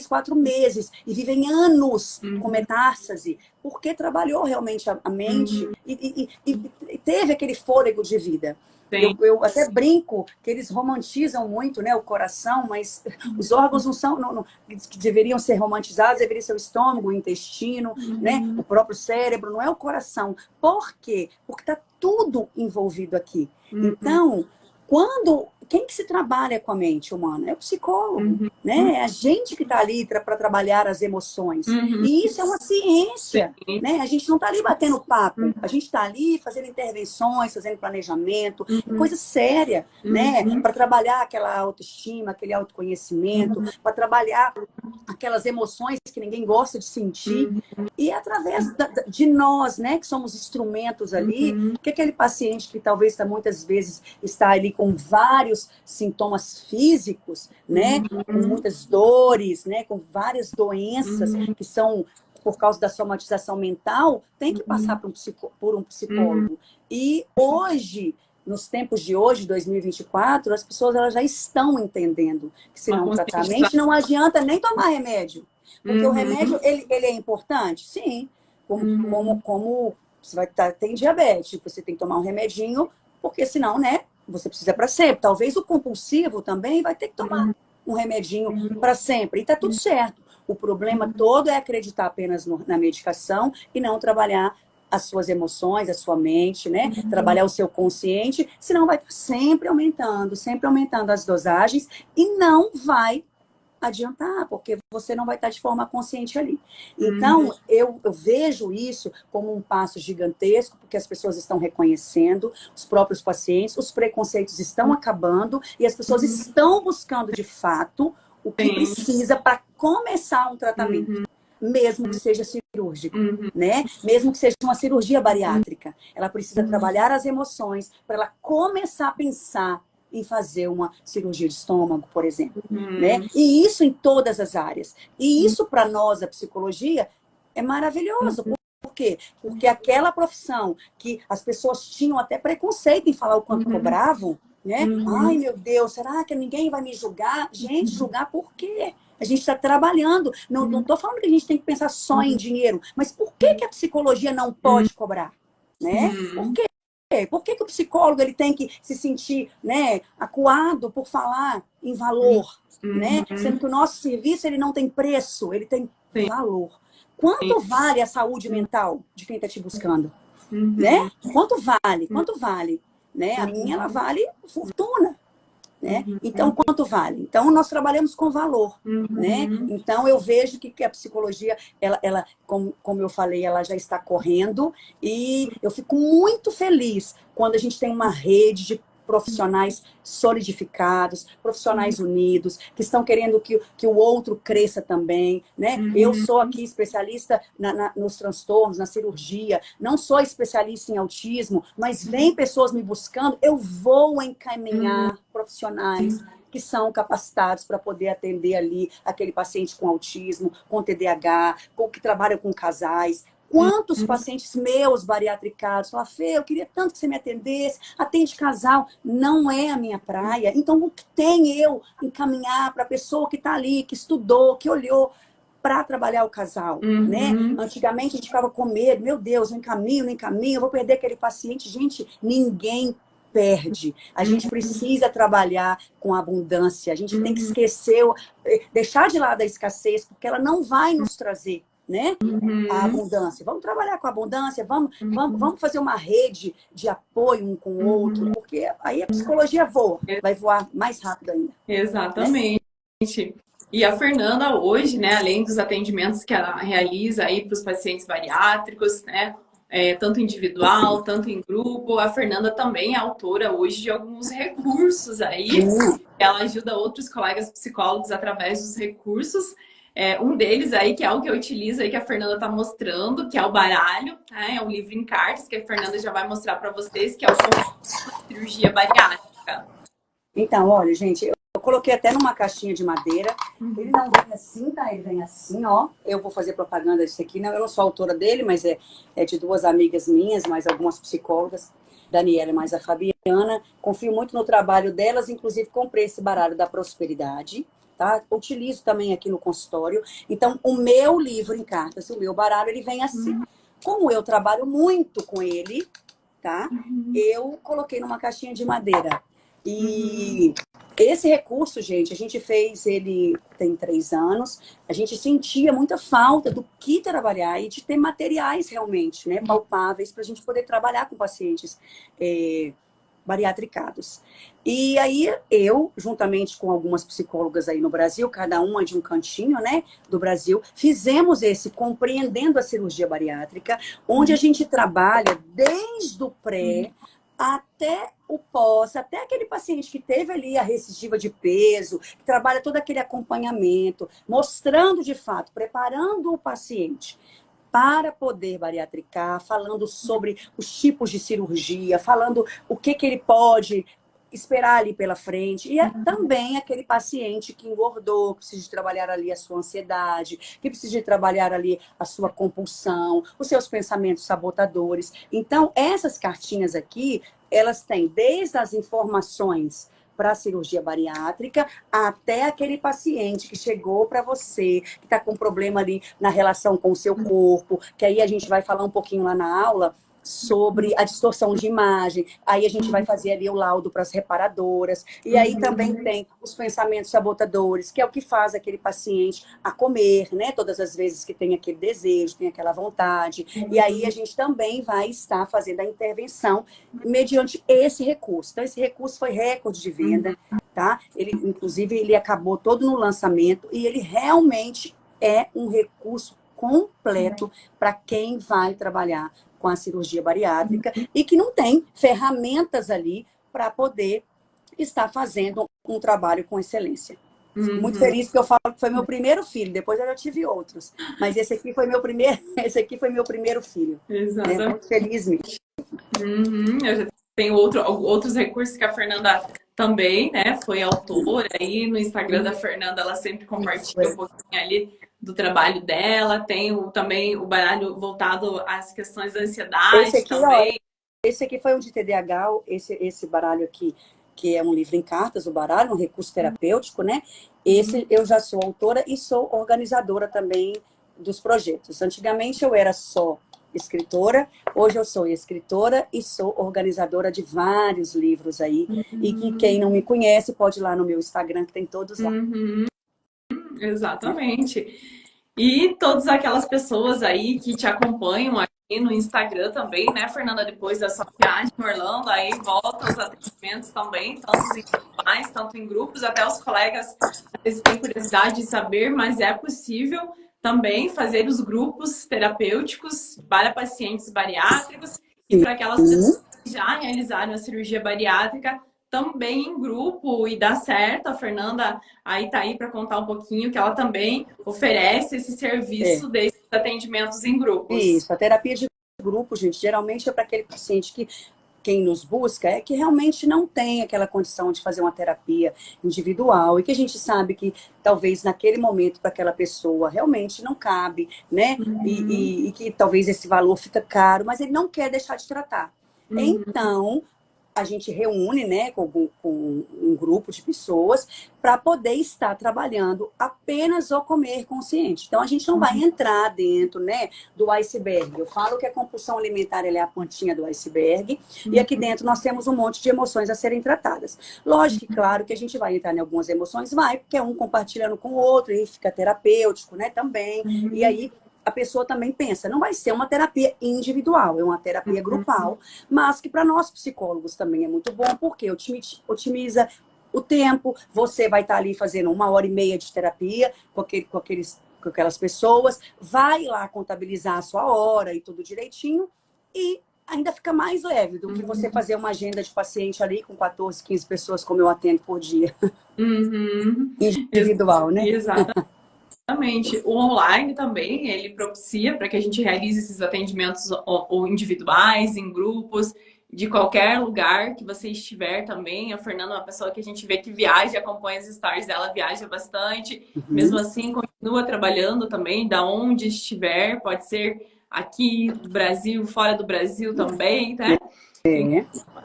4 meses e vivem anos com uhum, metástase, porque trabalhou realmente a mente uhum. e teve aquele fôlego de vida. Sim. Eu até brinco que eles romantizam muito, né, o coração, mas os órgãos não são, que deveriam ser romantizados, deveria ser o estômago, o intestino, né, o Uhum, próprio cérebro, não é o coração. Por quê? Porque está tudo envolvido aqui. uhum, Então, quem que se trabalha com a mente humana? É o psicólogo, uhum, né? É a gente que está ali para trabalhar as emoções. uhum. E isso é uma ciência, Sim. né? A gente não está ali batendo papo, a Uhum, gente está ali fazendo intervenções, fazendo planejamento, uhum, coisa séria, né? uhum, Para trabalhar aquela autoestima, aquele autoconhecimento, para trabalhar aquelas emoções que ninguém gosta de sentir. uhum, E através de nós, né, que somos instrumentos ali, uhum, que aquele paciente que talvez muitas vezes está ali com vários sintomas físicos, né, com uhum, muitas dores, né, com várias doenças uhum, que são por causa da somatização mental, tem que passar uhum, por um uhum. psicólogo. E hoje, nos tempos de hoje, 2024, as pessoas elas já estão entendendo que se Uma não tratar a conscientização. mente, não adianta nem tomar remédio. Porque o Uhum, remédio, ele é importante? Sim. uhum, Como você vai tem diabetes, você tem que tomar um remedinho, porque senão, né, você precisa para sempre. Talvez o compulsivo também vai ter que tomar um remedinho para sempre. E tá tudo certo. O problema todo é acreditar apenas na medicação e não trabalhar as suas emoções, a sua mente, né? Trabalhar o seu consciente, senão vai estar sempre aumentando as dosagens e não vai adiantar, porque você não vai estar de forma consciente ali. uhum, Então, eu vejo isso como um passo gigantesco, porque as pessoas estão reconhecendo, os próprios pacientes, os preconceitos estão acabando e as pessoas estão buscando, de fato, o que sim. precisa para começar um tratamento, Uhum, mesmo que seja cirúrgico. uhum, Né? Mesmo que seja uma cirurgia bariátrica, ela precisa uhum, trabalhar as emoções para ela começar a pensar em fazer uma cirurgia de estômago, por exemplo, né? uhum, E isso em todas as áreas. E isso para nós a psicologia é maravilhoso. Por quê? Porque aquela profissão que as pessoas tinham até preconceito em falar o quanto uhum, cobravam, né? Ai, uhum, meu Deus, será que ninguém vai me julgar? Gente, julgar por quê? A gente está trabalhando. Não estou falando que a gente tem que pensar só em dinheiro, mas por que a psicologia não uhum, pode cobrar? Né? Por uhum, quê? Por que o psicólogo ele tem que se sentir, né, acuado por falar em valor, né? Sendo uhum. que o nosso serviço ele não tem preço, ele tem Sim. valor. Quanto vale a saúde mental de quem está te buscando, né? Uhum, Quanto vale? Quanto vale? Né? A minha ela uhum, vale fortuna, né? uhum, Então, quanto vale? Então, nós trabalhamos com valor, né? uhum. Então, eu vejo que a psicologia, ela como eu falei, ela já está correndo e eu fico muito feliz quando a gente tem uma rede de profissionais solidificados, profissionais unidos, que estão querendo que o outro cresça também, né? Eu Uhum, sou aqui especialista nos transtornos, na cirurgia, não sou especialista em autismo, mas vem pessoas me buscando, eu vou uhum, encaminhar profissionais que são capacitados para poder atender ali aquele paciente com autismo, com TDAH, que trabalham com casais. Quantos uhum, pacientes meus bariatricados falam, Fê, eu queria tanto que você me atendesse, atende casal, não é a minha praia. Então, o que tem eu encaminhar para a pessoa que está ali, que estudou, que olhou? para trabalhar o casal, né? Uhum. Antigamente a gente ficava com medo, meu Deus, não encaminho, não encaminho, eu vou perder aquele paciente. Gente, ninguém perde. A gente precisa trabalhar com abundância. A gente tem que Uhum. esquecer, deixar de lado a escassez, porque ela não vai nos trazer, né? A Uhum. abundância. Vamos trabalhar com a abundância, vamos, vamos, Uhum. vamos fazer uma rede de apoio um com o outro, Uhum. porque aí a psicologia voa, vai voar mais rápido ainda, né? Exatamente. E a Fernanda hoje, né, além dos atendimentos que ela realiza aí para os pacientes bariátricos, né, tanto individual, tanto em grupo, a Fernanda também é autora hoje de alguns recursos aí. Ela ajuda outros colegas psicólogos através dos recursos. Um deles aí, que é o que eu utilizo aí, que a Fernanda está mostrando, que é o baralho, né? É um livro em cartas que a Fernanda já vai mostrar para vocês, que é o Cirurgia Bariátrica. Então, olha, gente, eu coloquei até numa caixinha de madeira. Ele não vem assim, tá? Ele vem assim, ó. Eu vou fazer propaganda disso aqui. Não, eu não sou autora dele, mas é de duas amigas minhas, mais algumas psicólogas, Daniela e mais a Fabiana. Confio muito no trabalho delas, inclusive comprei esse baralho da prosperidade, tá? Utilizo também aqui no consultório. Então, o meu livro em cartas, o meu baralho, ele vem assim. Como eu trabalho muito com ele, tá? Eu coloquei numa caixinha de madeira. E esse recurso, gente, a gente fez ele tem 3 anos. A gente sentia muita falta do que trabalhar e de ter materiais realmente, né, palpáveis para a gente poder trabalhar com pacientes bariatricados. E aí eu, juntamente com algumas psicólogas aí no Brasil, cada uma de um cantinho, né, do Brasil, fizemos esse Compreendendo a Cirurgia Bariátrica, onde a gente trabalha desde o pré até o pós, até aquele paciente que teve ali a recidiva de peso, que trabalha todo aquele acompanhamento, mostrando de fato, preparando o paciente para poder bariatricar, falando sobre os tipos de cirurgia, falando o que ele pode esperar ali pela frente. E também aquele paciente que engordou, que precisa de trabalhar ali a sua ansiedade, que precisa de trabalhar ali a sua compulsão, os seus pensamentos sabotadores. Então, essas cartinhas aqui, elas têm desde as informações para a cirurgia bariátrica, até aquele paciente que chegou para você, que está com problema ali na relação com o seu corpo, que aí a gente vai falar um pouquinho lá na aula sobre a distorção de imagem, aí a gente vai fazer ali o laudo para as reparadoras, e aí também tem os pensamentos sabotadores, que é o que faz aquele paciente a comer, né, todas as vezes que tem aquele desejo, tem aquela vontade, e aí a gente também vai estar fazendo a intervenção mediante esse recurso. Então, esse recurso foi recorde de venda, tá? Ele, inclusive, ele acabou todo no lançamento, e ele realmente é um recurso completo para quem vai trabalhar com a cirurgia bariátrica e que não tem ferramentas ali para poder estar fazendo um trabalho com excelência. Fico muito feliz porque eu falo que foi meu primeiro filho, depois eu já tive outros, mas esse aqui foi meu primeiro, esse aqui foi meu primeiro filho. Exatamente. Né? Muito feliz mesmo. Eu já tenho outros recursos que a Fernanda também, né, foi autora. Aí no Instagram da Fernanda ela sempre compartilha um pouquinho ali do trabalho dela. Tem também o baralho voltado às questões da ansiedade Esse aqui, também. ó, esse aqui foi um de TDAH, esse baralho aqui, que é um livro em cartas, o baralho, um recurso terapêutico, né? Esse eu já sou autora e sou organizadora também dos projetos. Antigamente eu era só escritora, hoje eu sou escritora e sou organizadora de vários livros aí. E que quem não me conhece pode ir lá no meu Instagram, que tem todos lá. Exatamente. E todas aquelas pessoas aí que te acompanham aqui no Instagram também, né, Fernanda? Depois da sua viagem em Orlando, aí volta os atendimentos também, tanto individuais, tanto em grupos, até os colegas às vezes têm curiosidade de saber, mas é possível também fazer os grupos terapêuticos para pacientes bariátricos e para aquelas pessoas que já realizaram a cirurgia bariátrica também em grupo e dá certo. A Fernanda aí tá aí para contar um pouquinho que ela também oferece esse serviço desses atendimentos em grupos. Isso, a terapia de grupo, gente, geralmente é para aquele paciente que quem nos busca é que realmente não tem aquela condição de fazer uma terapia individual e que a gente sabe que talvez naquele momento para aquela pessoa realmente não cabe, né? E que talvez esse valor fica caro, mas ele não quer deixar de tratar. Então, a gente reúne, né, com um grupo de pessoas para poder estar trabalhando apenas o comer consciente. Então, a gente não vai entrar dentro, né, do iceberg. Eu falo que a compulsão alimentar ela é a pontinha do iceberg e aqui dentro nós temos um monte de emoções a serem tratadas. Lógico que, claro, que a gente vai entrar em algumas emoções, vai, porque é um compartilhando com o outro e fica terapêutico, né, também. E aí, a pessoa também pensa, não vai ser uma terapia individual, é uma terapia grupal, mas que para nós psicólogos também é muito bom, porque otimiza o tempo, você vai estar ali fazendo 1h30 de terapia com aquelas pessoas, vai lá contabilizar a sua hora e tudo direitinho, e ainda fica mais leve do que você fazer uma agenda de paciente ali com 14, 15 pessoas, como eu atendo por dia. Individual, né? Exatamente. Exatamente. O online também, ele propicia para que a gente realize esses atendimentos ou individuais, em grupos, de qualquer lugar que você estiver também. A Fernanda é uma pessoa que a gente vê que viaja, acompanha as stories dela, viaja bastante. Mesmo assim, continua trabalhando também, da onde estiver. Pode ser aqui do Brasil, fora do Brasil também, né?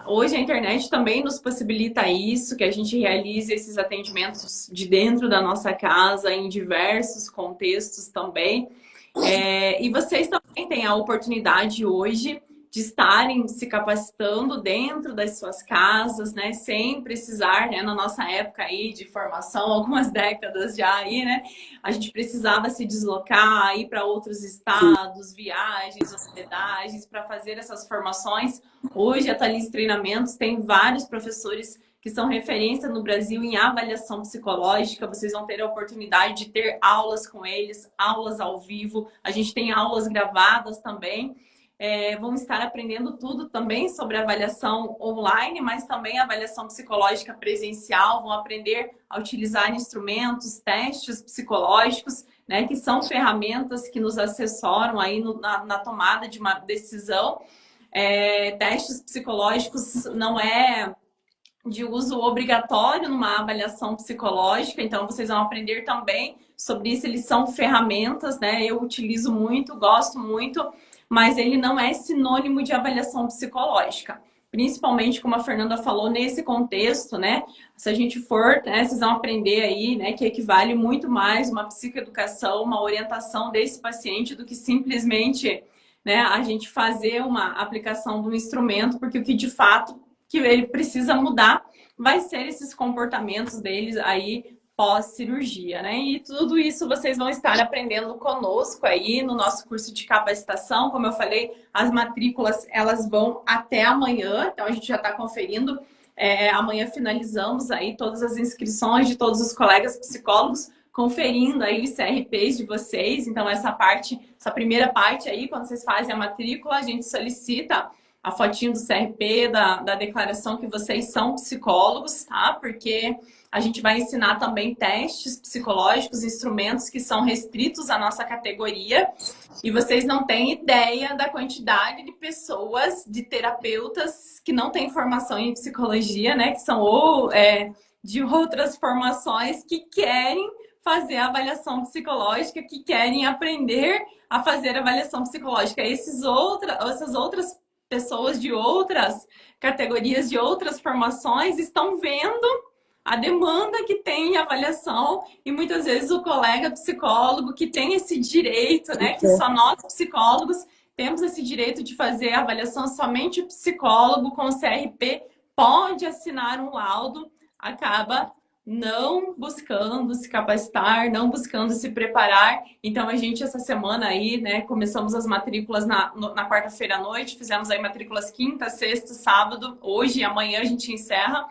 Hoje a internet também nos possibilita isso, que a gente realize esses atendimentos de dentro da nossa casa, em diversos contextos também. E vocês também têm a oportunidade hoje de estarem se capacitando dentro das suas casas, né? Sem precisar, né? Na nossa época aí de formação, algumas décadas já aí, né? A gente precisava se deslocar, ir para outros estados, viagens, hospedagens, para fazer essas formações. Hoje a Thalys Treinamentos tem vários professores que são referência no Brasil em avaliação psicológica. Vocês vão ter a oportunidade de ter aulas com eles, aulas ao vivo. A gente tem aulas gravadas também. Vão estar aprendendo tudo também sobre avaliação online, mas também avaliação psicológica presencial. Vão aprender a utilizar instrumentos, testes psicológicos, né, que são ferramentas que nos assessoram aí na tomada de uma decisão. Testes psicológicos não é de uso obrigatório numa avaliação psicológica, então vocês vão aprender também sobre isso. Eles são ferramentas, né? Eu utilizo muito, gosto muito, mas ele não é sinônimo de avaliação psicológica. Principalmente, como a Fernanda falou, nesse contexto, né? Se a gente for, né, vocês vão aprender aí, né, que equivale muito mais uma psicoeducação, uma orientação desse paciente do que simplesmente, né, a gente fazer uma aplicação do instrumento, porque o que de fato que ele precisa mudar vai ser esses comportamentos deles aí pós-cirurgia, né? E tudo isso vocês vão estar aprendendo conosco aí no nosso curso de capacitação. Como eu falei, as matrículas elas vão até amanhã, então a gente já está conferindo. Amanhã finalizamos aí todas as inscrições de todos os colegas psicólogos, conferindo aí os CRPs de vocês. Então essa primeira parte aí, quando vocês fazem a matrícula, a gente solicita a fotinho do CRP, da declaração que vocês são psicólogos, tá? Porque a gente vai ensinar também testes psicológicos, instrumentos que são restritos à nossa categoria. E vocês não têm ideia da quantidade de pessoas, de terapeutas que não têm formação em psicologia, né? Que são de outras formações que querem fazer a avaliação psicológica, que querem aprender a fazer avaliação psicológica. Essas outras pessoas de outras categorias, de outras formações, estão vendo a demanda que tem em avaliação e muitas vezes o colega psicólogo que tem esse direito, né, que só nós psicólogos temos esse direito de fazer a avaliação, somente o psicólogo com CRP pode assinar um laudo, acaba não buscando se capacitar, não buscando se preparar. Então, a gente, essa semana aí, né, começamos as matrículas na quarta-feira à noite, fizemos aí matrículas quinta, sexta, sábado, hoje e amanhã a gente encerra.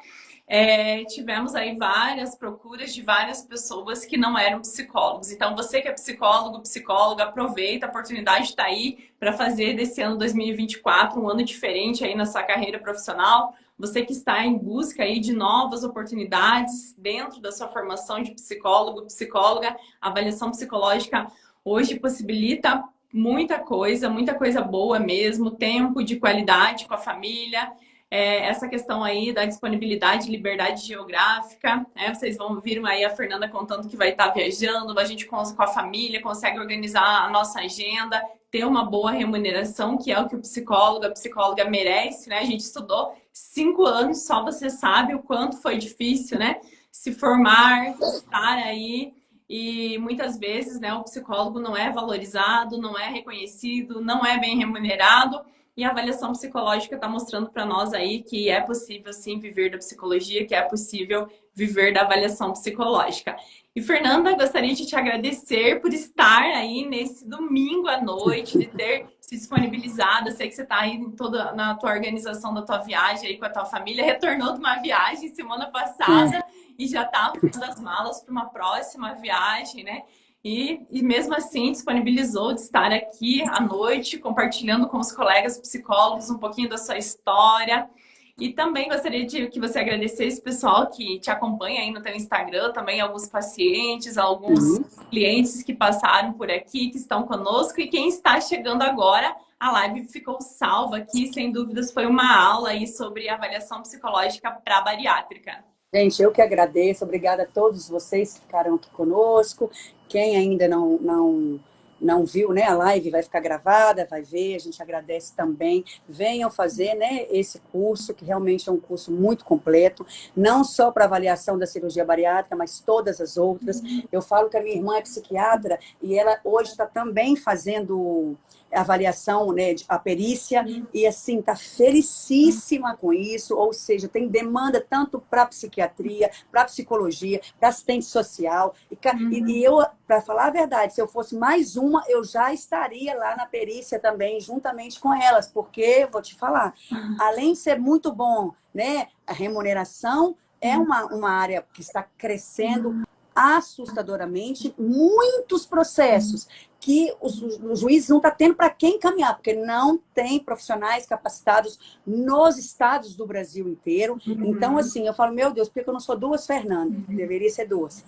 Tivemos aí várias procuras de várias pessoas que não eram psicólogos. Então, você que é psicólogo, psicóloga, aproveita, a oportunidade está aí para fazer desse ano 2024 um ano diferente aí na sua carreira profissional. Você que está em busca aí de novas oportunidades dentro da sua formação de psicólogo, psicóloga, a avaliação psicológica hoje possibilita muita coisa boa mesmo, tempo de qualidade com a família, essa questão aí da disponibilidade e liberdade geográfica, né? Vocês vão vir aí a Fernanda contando que vai estar viajando, a gente com a família consegue organizar a nossa agenda, ter uma boa remuneração, que é o que o psicólogo, a psicóloga merece, né? A gente estudou 5 anos, só você sabe o quanto foi difícil, né? Se formar, estar aí. E muitas vezes, né, o psicólogo não é valorizado, não é reconhecido, não é bem remunerado. E a avaliação psicológica está mostrando para nós aí que é possível, sim, viver da psicologia, que é possível viver da avaliação psicológica. E, Fernanda, gostaria de te agradecer por estar aí nesse domingo à noite, de ter se disponibilizado. Eu sei que você está aí toda na tua organização da tua viagem aí com a tua família. Retornou de uma viagem semana passada e já está fazendo as malas para uma próxima viagem, né? E mesmo assim disponibilizou de estar aqui à noite, compartilhando com os colegas psicólogos um pouquinho da sua história. E também gostaria de que você agradecesse o pessoal que te acompanha aí no teu Instagram, também alguns pacientes, alguns clientes que passaram por aqui, que estão conosco. E quem está chegando agora, a live ficou salva aqui, sem dúvidas foi uma aula aí sobre avaliação psicológica para bariátrica. Gente, eu que agradeço. Obrigada a todos vocês que ficaram aqui conosco. Quem ainda não viu, né, a live vai ficar gravada, vai ver, a gente agradece também. Venham fazer, né, esse curso, que realmente é um curso muito completo, não só para avaliação da cirurgia bariátrica, mas todas as outras. Eu falo que a minha irmã é psiquiatra e ela hoje está também fazendo avaliação, né, a perícia, e assim, está felicíssima com isso, ou seja, tem demanda tanto para psiquiatria, para psicologia, para assistente social, e eu, para falar a verdade, se eu fosse mais uma, eu já estaria lá na perícia também, juntamente com elas, porque, vou te falar, além de ser muito bom, né, a remuneração é uma área que está crescendo assustadoramente, muitos processos que os juízes não estão tendo para quem encaminhar, porque não tem profissionais capacitados nos estados do Brasil inteiro. Então, assim, eu falo, meu Deus, por que eu não sou duas Fernanda? Deveria ser duas.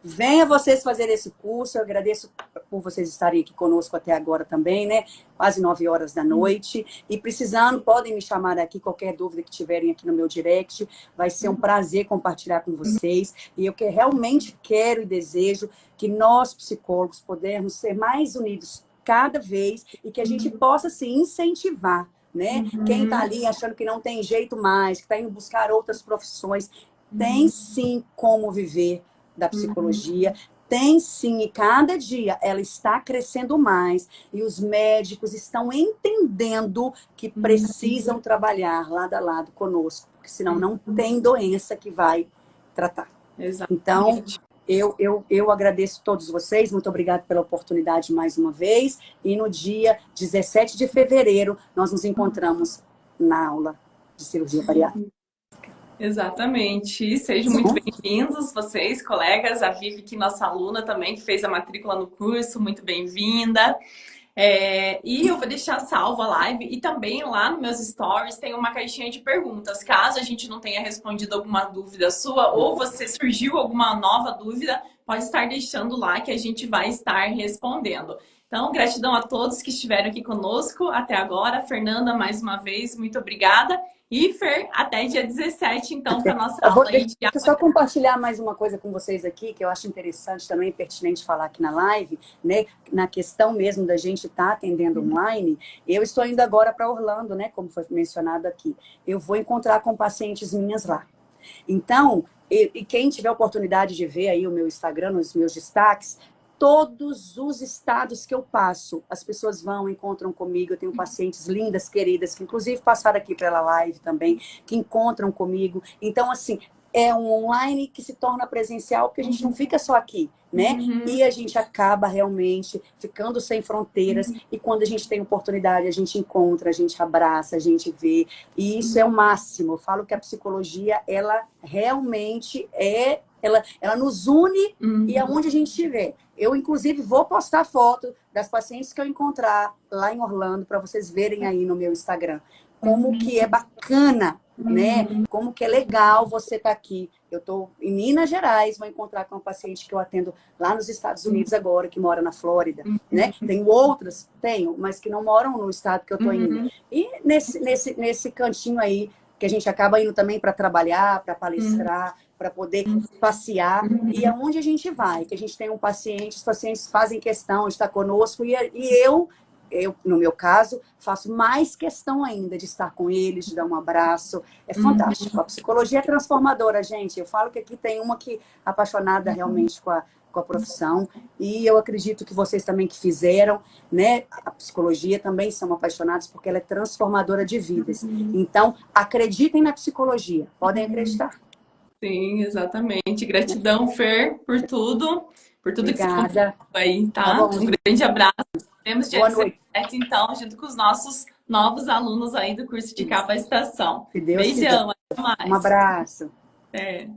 Venha vocês fazer esse curso, eu agradeço por vocês estarem aqui conosco até agora também, né? Quase 9 horas da noite. E precisando, podem me chamar aqui, qualquer dúvida que tiverem aqui no meu direct. Vai ser um prazer compartilhar com vocês. E eu que realmente quero e desejo que nós, psicólogos, pudermos ser mais unidos cada vez e que a gente possa se incentivar, né? Quem está ali achando que não tem jeito mais, que está indo buscar outras profissões, tem sim como viver da psicologia, tem sim, e cada dia ela está crescendo mais e os médicos estão entendendo que precisam trabalhar lado a lado conosco, porque senão não tem doença que vai tratar. Exatamente. Então, eu agradeço a todos vocês, muito obrigada pela oportunidade mais uma vez, e no dia 17 de fevereiro nós nos encontramos na aula de cirurgia bariátrica. Exatamente. Sejam muito bem-vindos, vocês, colegas. A Vivi, que nossa aluna também, que fez a matrícula no curso, muito bem-vinda. E eu vou deixar salvo a live. E também lá nos meus stories tem uma caixinha de perguntas. Caso a gente não tenha respondido alguma dúvida sua ou você surgiu alguma nova dúvida, pode estar deixando lá que a gente vai estar respondendo. Então, gratidão a todos que estiveram aqui conosco até agora. Fernanda, mais uma vez, muito obrigada. E, Fer, até dia 17, então, para a nossa aula. Deixa eu só compartilhar mais uma coisa com vocês aqui, que eu acho interessante também, pertinente falar aqui na live, né? Na questão mesmo da gente estar atendendo online. Eu estou indo agora para Orlando, né? Como foi mencionado aqui. Eu vou encontrar com pacientes minhas lá. Então, e quem tiver oportunidade de ver aí o meu Instagram, nos meus destaques, todos os estados que eu passo, as pessoas vão, encontram comigo. Eu tenho pacientes lindas, queridas, que inclusive passaram aqui pela live também, que encontram comigo. Então, assim, é um online que se torna presencial, porque a gente não fica só aqui, né? E a gente acaba realmente ficando sem fronteiras. E quando a gente tem oportunidade, a gente encontra, a gente abraça, a gente vê. E isso é o máximo. Eu falo que a psicologia, ela realmente é... Ela nos une e aonde a gente estiver. Eu, inclusive, vou postar foto das pacientes que eu encontrar lá em Orlando para vocês verem aí no meu Instagram. Como que é bacana né? Como que é legal você estar aqui. Eu estou em Minas Gerais, vou encontrar com uma paciente que eu atendo lá nos Estados Unidos agora, que mora na Flórida, né? Tenho outras, mas que não moram no estado que eu estou indo. E nesse cantinho aí, que a gente acaba indo também para trabalhar, para palestrar, para poder passear. E aonde a gente vai, que a gente tem um paciente, os pacientes fazem questão de estar conosco, e eu, no meu caso, faço mais questão ainda de estar com eles, de dar um abraço. É fantástico. A psicologia é transformadora, gente. Eu falo que aqui tem uma que é apaixonada realmente com a profissão, e eu acredito que vocês também que fizeram, né, a psicologia também são apaixonados porque ela é transformadora de vidas. Então, acreditem na psicologia. Podem acreditar. Sim, exatamente. Gratidão, Fer, por tudo que você Obrigada. contou aí, Tá tá? bom. Um grande abraço. Temos dia Boa noite. 17, então, junto com os nossos novos alunos aí do curso de capacitação. Se Deus quiser. Beijão, até Um mais. abraço. É.